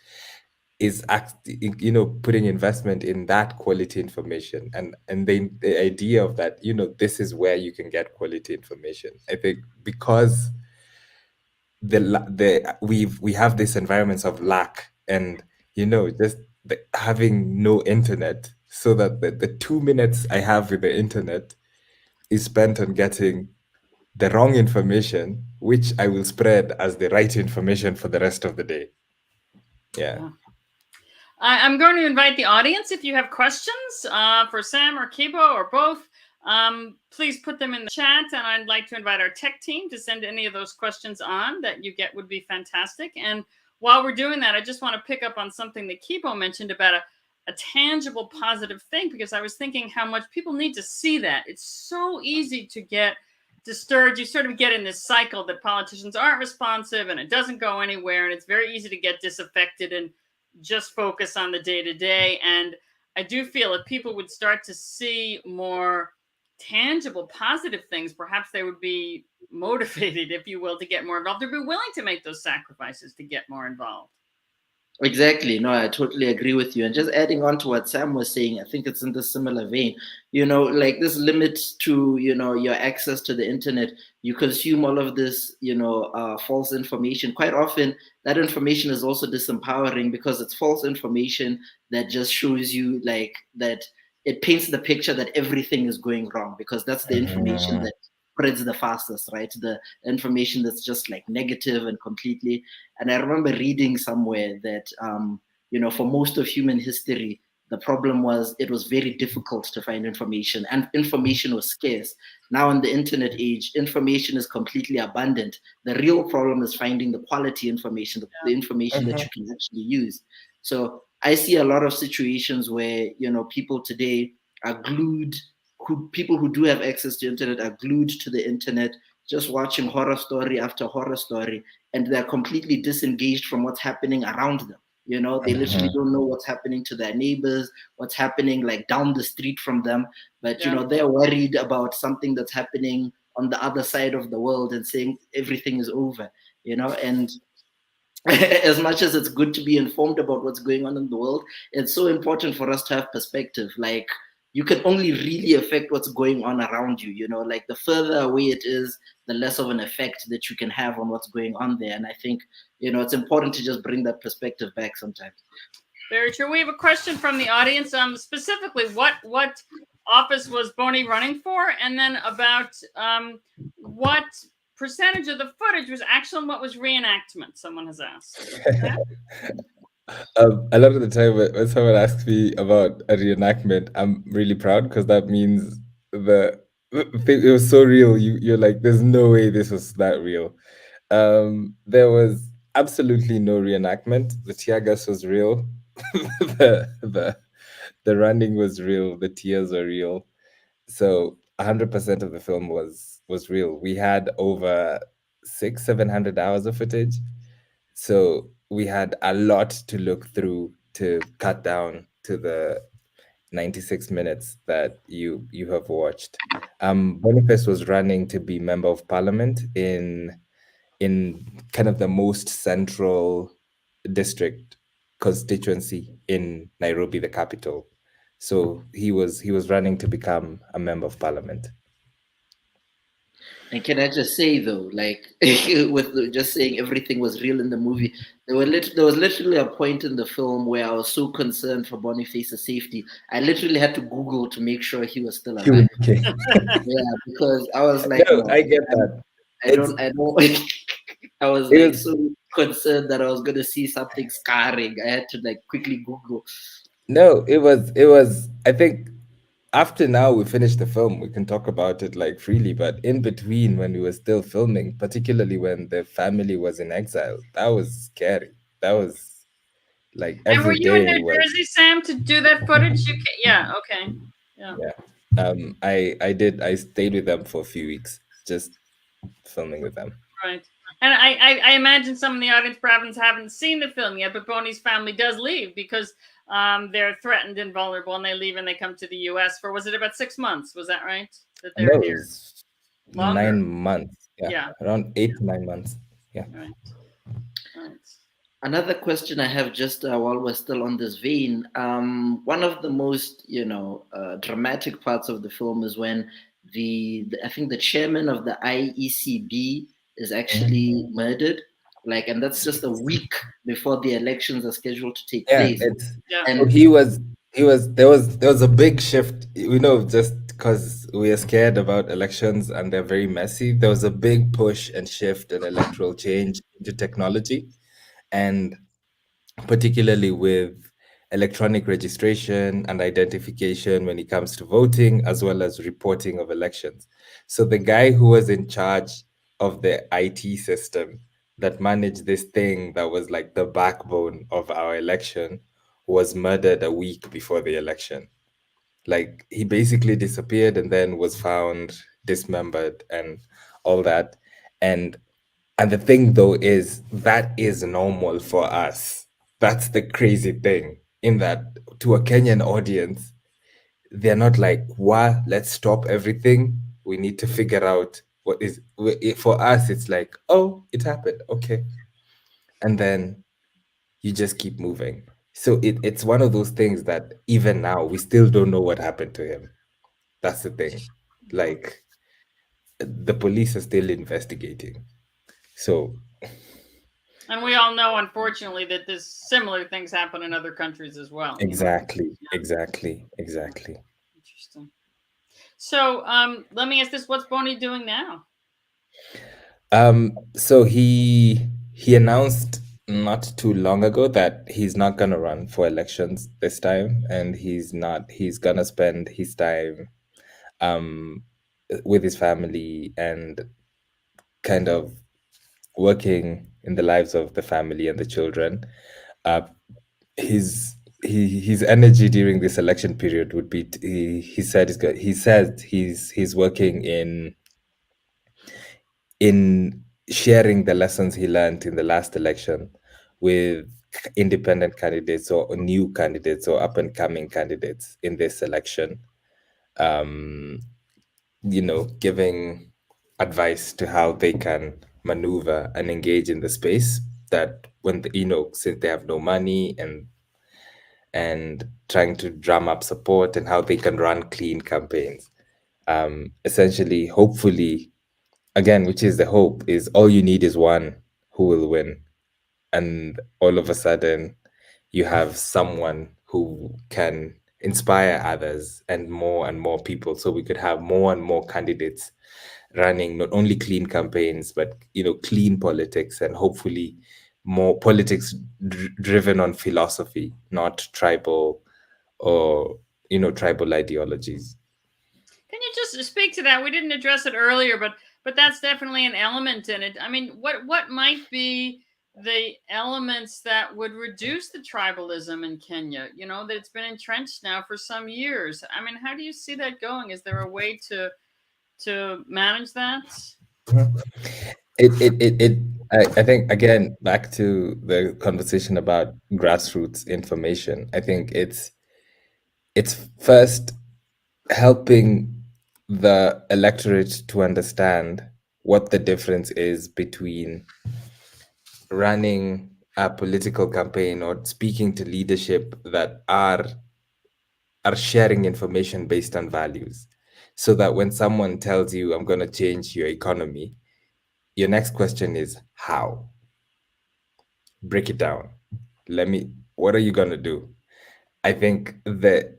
putting investment in that quality information, and the idea of that, this is where you can get quality information. I think because we have this environments of lack, and just having no internet, so that the 2 minutes I have with the internet is spent on getting the wrong information, which I will spread as the right information for the rest of the day. Yeah. I'm going to invite the audience. If you have questions for Sam or Kibo or both, please put them in the chat. And I'd like to invite our tech team to send any of those questions on that you get would be fantastic. And while we're doing that, I just want to pick up on something that Kibo mentioned about a tangible positive thing, because I was thinking how much people need to see that. It's so easy to get disturbed. You sort of get in this cycle that politicians aren't responsive and it doesn't go anywhere, and it's very easy to get disaffected and just focus on the day to day. And I do feel if people would start to see more tangible, positive things, perhaps they would be motivated, if you will, to get more involved, or be willing to make those sacrifices to get more involved. Exactly. No, I totally agree with you. And just adding on to what Sam was saying, I think it's in the similar vein. Like this limit to, your access to the internet, you consume all of this, false information. Quite often, that information is also disempowering because it's false information that just shows you like that it paints the picture that everything is going wrong, because that's the information that spreads the fastest, right? The information that's just like negative and completely. And I remember reading somewhere that, for most of human history, the problem was it was very difficult to find information, and information was scarce. Now in the internet age, information is completely abundant. The real problem is finding the quality information, the information that you can actually use. So I see a lot of situations where, people today are glued, people who do have access to internet are glued to the internet, just watching horror story after horror story, and they're completely disengaged from what's happening around them. They literally don't know what's happening to their neighbors, what's happening like down the street from them. But, they're worried about something that's happening on the other side of the world and saying everything is over, and as much as it's good to be informed about what's going on in the world, it's so important for us to have perspective. Like, you can only really affect what's going on around you, like the further away it is, the less of an effect that you can have on what's going on there. And I think, it's important to just bring that perspective back sometimes. Very true. We have a question from the audience, specifically what office was Boney running for, and then about what percentage of the footage was actual and what was reenactment, someone has asked. A lot of the time when someone asks me about a reenactment, I'm really proud because that means the thing, it was so real. You're like, there's no way this was that real. There was absolutely no reenactment. The tear gas was real. the running was real. The tears were real. So 100% of the film was real. We had over 700 hours of footage. So we had a lot to look through to cut down to the 96 minutes that you have watched. Boniface was running to be Member of Parliament in kind of the most central district constituency in Nairobi, the capital. So he was running to become a Member of Parliament. And can I just say though, like with just saying everything was real in the movie, there was literally a point in the film where I was so concerned for Boniface's safety, I literally had to Google to make sure he was still alive. Okay. Yeah, because I was like, no, I get that. I don't. I was like so concerned that I was gonna see something scarring. I had to like quickly Google. No, it was. I think after now we finished the film, we can talk about it like freely. But in between, when we were still filming, particularly when the family was in exile, that was scary. That was like every day. And were you in New Jersey, Sam, to do that footage? Yeah. Okay. Yeah. I did. I stayed with them for a few weeks, just filming with them. Right. And I imagine some in the audience perhaps haven't seen the film yet, but Boney's family does leave because they're threatened and vulnerable, and they leave and they come to the U.S. for, was it about 6 months? Was that right? That they were here? 9 months. Yeah. Around 8 to 9 months. Yeah. Right. Another question I have just while we're still on this vein, one of the most, dramatic parts of the film is when I think the chairman of the IECB is actually murdered. And that's just a week before the elections are scheduled to take place. And there was a big shift, just because we are scared about elections and they're very messy. There was a big push and shift and electoral change into technology, and particularly with electronic registration and identification when it comes to voting, as well as reporting of elections. So the guy who was in charge of the IT system that managed this thing that was like the backbone of our election was murdered a week before the election. Like, he basically disappeared and then was found dismembered and all that. And the thing though is that is normal for us. That's the crazy thing, in that to a Kenyan audience, they're not like, "What? Let's stop everything. We need to figure out what is." For us, it's like, "Oh, it happened. Okay," and then you just keep moving. So it's one of those things that even now we still don't know what happened to him. That's the thing. Like, the police are still investigating. So, and we all know, unfortunately, that this similar things happen in other countries as well. exactly. Interesting. So, let me ask this: what's Boney doing now? So he announced not too long ago that he's not gonna run for elections this time, and he's gonna spend his time with his family and kind of working in the lives of the family and the children. His energy during this election period would be he said he's working in sharing the lessons he learned in the last election with independent candidates or new candidates or up and coming candidates in this election. Giving advice to how they can maneuver and engage in the space, that when since they have no money, and trying to drum up support and how they can run clean campaigns. Essentially, hopefully, again, which is the hope, is all you need is one who will win. And all of a sudden, you have someone who can inspire others and more people. So we could have more and more candidates running not only clean campaigns, but clean politics, and hopefully more politics driven on philosophy, not tribal or tribal ideologies. Can you just speak to that? We didn't address it earlier, but that's definitely an element in it. I mean, what might be the elements that would reduce the tribalism in Kenya? That it's been entrenched now for some years. I mean, how do you see that going? Is there a way to manage that? I think, again, back to the conversation about grassroots information, I think it's first helping the electorate to understand what the difference is between running a political campaign or speaking to leadership that are sharing information based on values, so that when someone tells you, "I'm going to change your economy," your next question is, how? Break it down. What are you going to do? I think the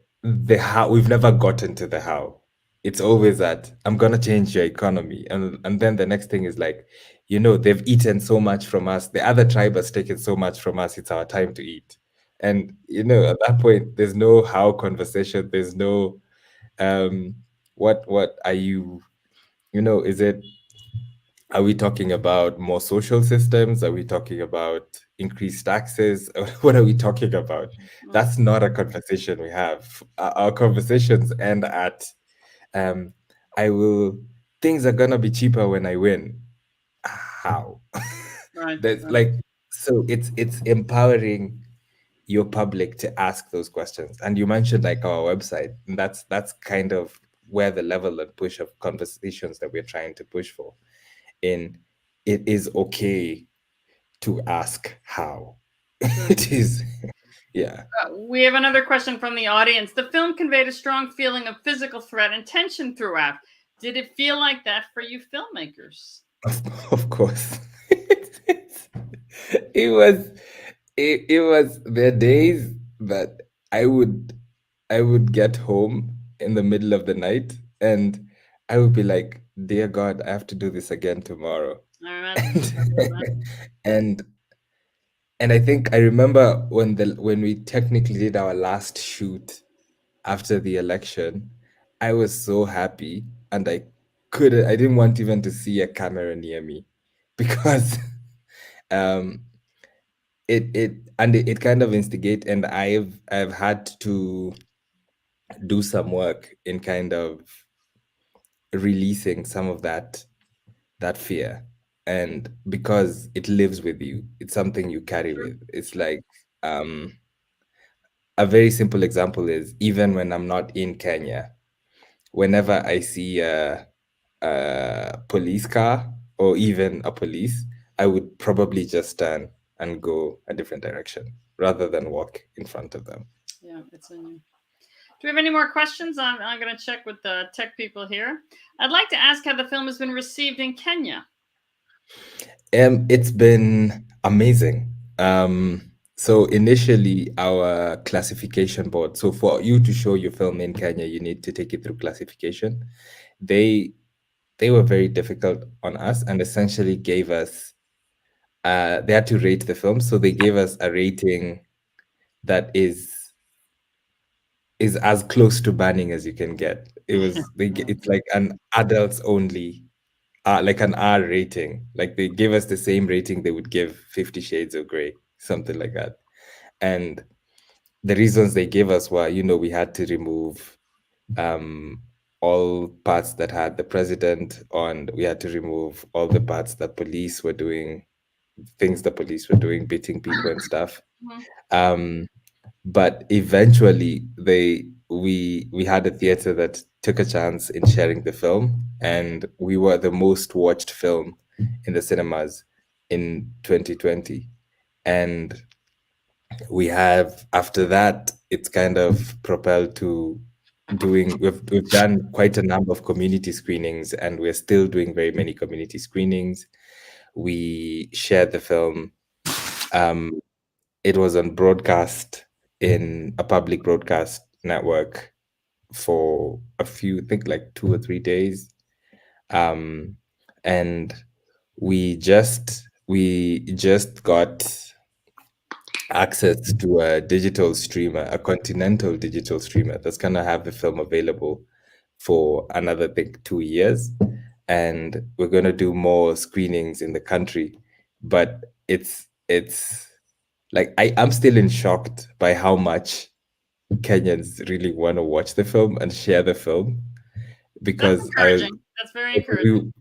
how, we've never gotten to the how. It's always that, "I'm going to change your economy." And then the next thing is like, they've eaten so much from us. The other tribe has taken so much from us. It's our time to eat. And, at that point, there's no how conversation. There's no, what are you, are we talking about more social systems? Are we talking about increased taxes? What are we talking about? That's not a conversation we have. Our conversations end at, things are gonna be cheaper when I win. How? Right. So it's empowering your public to ask those questions. And you mentioned like our website, and that's kind of where the level and push of conversations that we're trying to push for. It is okay to ask how. It is, yeah. We have another question from the audience. The film conveyed a strong feeling of physical threat and tension throughout. Did it feel like that for you filmmakers? Of course. It was the days that I would get home in the middle of the night, and I would be like, "Dear God, I have to do this again tomorrow." And I think I remember when we technically did our last shoot after the election, I was so happy, and I didn't want even to see a camera near me, because it kind of instigate, and I've had to do some work in kind of releasing some of that fear. And because it lives with you, it's something you carry with. It's like a very simple example is, even when I'm not in Kenya, whenever I see a police car or even a police, I would probably just turn and go a different direction rather than walk in front of them. Yeah, it's in you. Do we have any more questions? I'm going to check with the tech people here. I'd like to ask how the film has been received in Kenya. It's been amazing. So initially, our classification board. So for you to show your film in Kenya, you need to take it through classification. They were very difficult on us and essentially gave us. They had to rate the film, so they gave us a rating that is as close to banning as you can get. It's like an adults only. Like an R rating. Like they gave us the same rating they would give 50 Shades of Grey, something like that. And the reasons they gave us were, we had to remove all parts that had the president on. We had to remove all the parts that police were doing, things the police were doing, beating people and stuff. But eventually we had a theater that took a chance in sharing the film, and we were the most watched film in the cinemas in 2020. And we have, after that, it's kind of propelled to we've done quite a number of community screenings, and we're still doing very many community screenings. We shared the film. It was on broadcast in a public broadcast network for a few, I think like 2 or 3 days. And we just got access to a digital streamer, a continental digital streamer that's gonna have the film available for another, I think, 2 years. And we're gonna do more screenings in the country. But it's like I'm still in shock by how much Kenyans really want to watch the film and share the film, because That's very encouraging.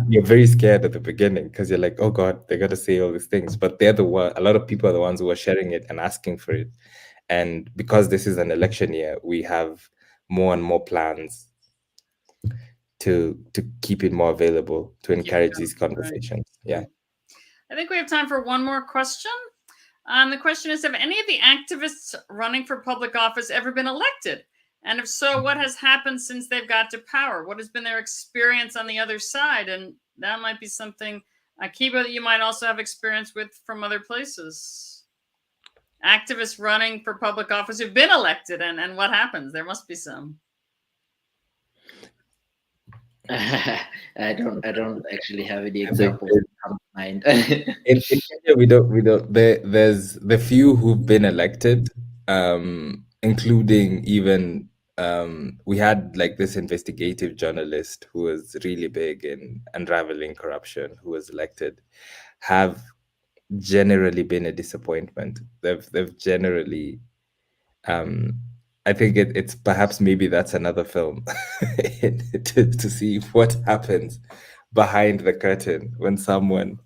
You're very scared at the beginning because you're like, oh God, they're gonna say all these things. But they're the one. A lot of people are the ones who are sharing it and asking for it. And because this is an election year, we have more and more plans to keep it more available, to encourage these conversations. Right. Yeah. I think we have time for one more question. The question is, have any of the activists running for public office ever been elected? And if so, what has happened since they've got to power? What has been their experience on the other side? And that might be something, Kibo, that you might also have experience with from other places. Activists running for public office who've been elected, and what happens? There must be some. I don't actually have any examples in mind. In Kenya, we don't. There's the few who've been elected, including even we had like this investigative journalist who was really big in unraveling corruption, who was elected, have generally been a disappointment. They've generally. I think it's perhaps maybe that's another film to see what happens behind the curtain when someone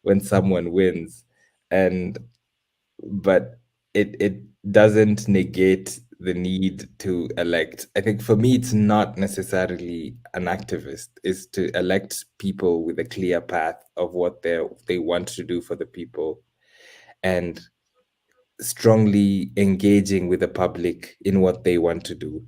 wins, but it doesn't negate the need to elect. I think for me, it's not necessarily an activist. It's to elect people with a clear path of what they want to do for the people, and strongly engaging with the public in what they want to do,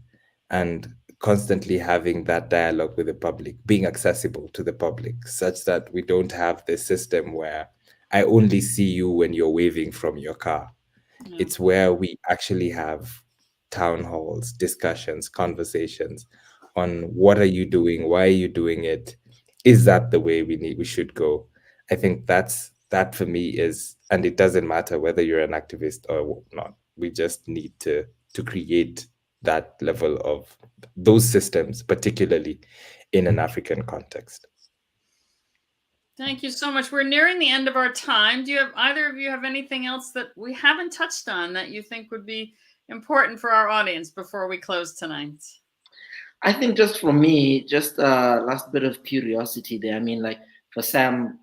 and constantly having that dialogue with the public, being accessible to the public, such that we don't have this system where I only see you when you're waving from your car. Yeah. It's where we actually have town halls, discussions, conversations on what are you doing, why are you doing it, is that the way we should go. I think that for me is, and it doesn't matter whether you're an activist or not. We just need to create that level of those systems, particularly in an African context. Thank you so much. We're nearing the end of our time. Do you have, either of you have anything else that we haven't touched on that you think would be important for our audience before we close tonight? I think just for me, just last bit of curiosity there. I mean, like for Sam,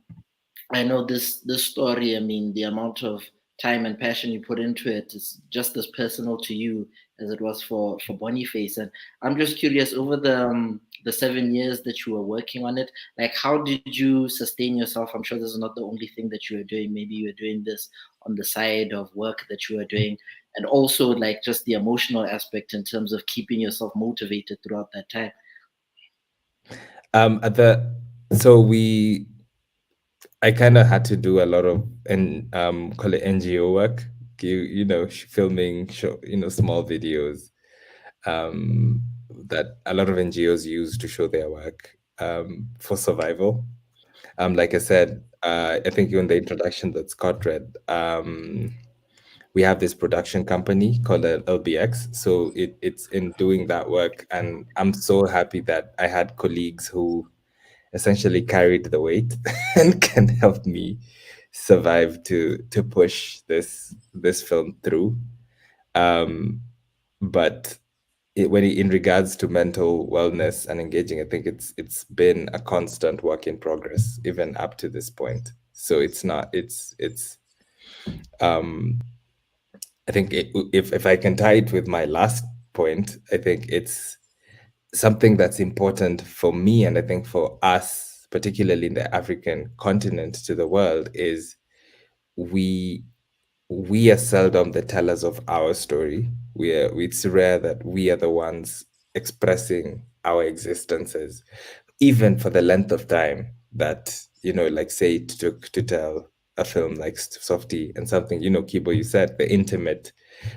I know this story. I mean, the amount of time and passion you put into it is just as personal to you as it was for Boniface. And I'm just curious, over the 7 years that you were working on it, like how did you sustain yourself? I'm sure this is not the only thing that you were doing. Maybe you were doing this on the side of work that you were doing, and also like just the emotional aspect in terms of keeping yourself motivated throughout that time. I kind of had to do a lot of call it NGO work, filming small videos that a lot of NGOs use to show their work for survival. Like I said, I think in the introduction that Scott read, we have this production company called LBX. So it's in doing that work, and I'm so happy that I had colleagues who essentially carried the weight and can help me survive to push this film through. But in regards to mental wellness and engaging, I think it's been a constant work in progress even up to this point. So it's I think if I can tie it with my last point, I think it's something that's important for me, and I think for us, particularly in the African continent, to the world, is we are seldom the tellers of our story. It's rare that we are the ones expressing our existences, even for the length of time that, like say it took to tell a film like Softie, and something, Kibo, you said the intimate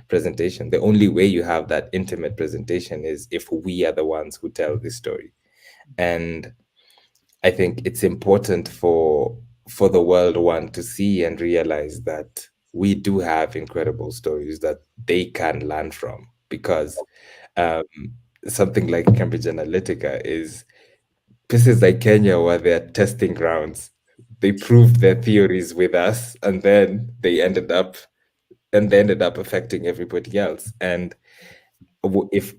presentation. The only way you have that intimate presentation is if we are the ones who tell this story. And I think it's important for the world, one, to see and realize that we do have incredible stories that they can learn from, because something like Cambridge Analytica is places like Kenya where they're testing grounds. They proved their theories with us, and then they ended up affecting everybody else. And if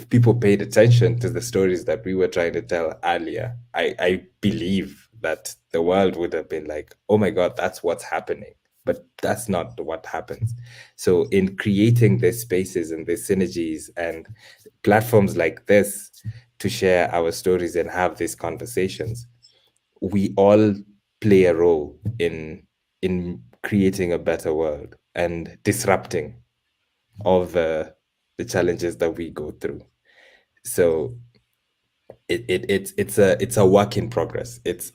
people paid attention to the stories that we were trying to tell earlier, I believe that the world would have been like, oh my God, that's what's happening. But that's not what happens. So in creating these spaces and these synergies and platforms like this to share our stories and have these conversations, we all play a role in creating a better world and disrupting all the challenges that we go through. So it's a work in progress. It's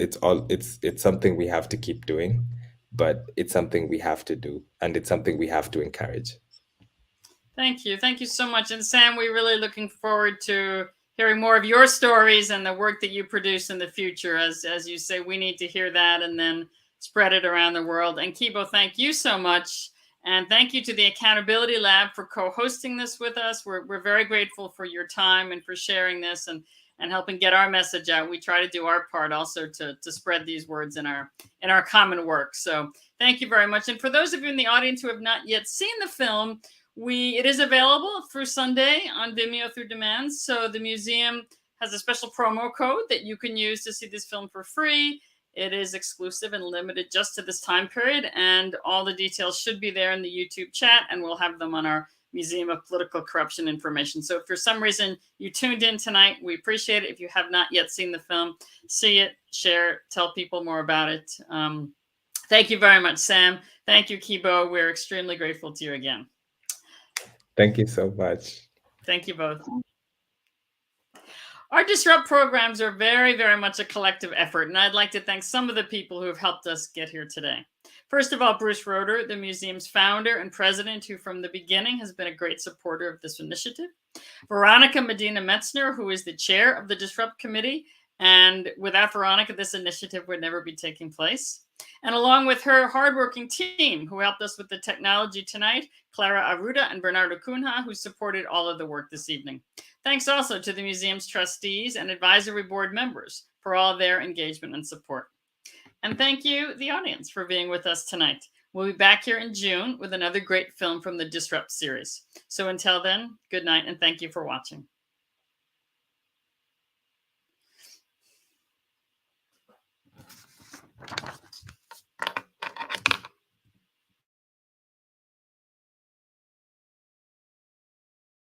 something we have to keep doing, but it's something we have to do, and it's something we have to encourage. Thank you so much. And Sam, we're really looking forward to hearing more of your stories and the work that you produce in the future. As you say, we need to hear that and then spread it around the world. And Kibo, thank you so much. And thank you to the Accountability Lab for co-hosting this with us. We're very grateful for your time and for sharing this and helping get our message out. We try to do our part also to spread these words in our common work. So thank you very much. And for those of you in the audience who have not yet seen the film, it is available through Sunday on Vimeo through demand. So the museum has a special promo code that you can use to see this film for free. It is exclusive and limited just to this time period, and all the details should be there in the YouTube chat, and we'll have them on our Museum of Political Corruption information. So if for some reason you tuned in tonight, we appreciate it. If you have not yet seen the film, see it, share, tell people more about it. Thank you very much, Sam. Thank you, Kibo. We're extremely grateful to you again. Thank you so much. Thank you both. Our Disrupt programs are very, very much a collective effort, and I'd like to thank some of the people who have helped us get here today. First of all, Bruce Roeder, the museum's founder and president, who from the beginning has been a great supporter of this initiative. Veronica Medina Metzner, who is the chair of the Disrupt Committee, and without Veronica, this initiative would never be taking place. And along with her hardworking team who helped us with the technology tonight, Clara Aruda and Bernardo Cunha, who supported all of the work this evening. Thanks also to the museum's trustees and advisory board members for all of their engagement and support. And thank you, the audience, for being with us tonight. We'll be back here in June with another great film from the Disrupt series. So until then, good night and thank you for watching.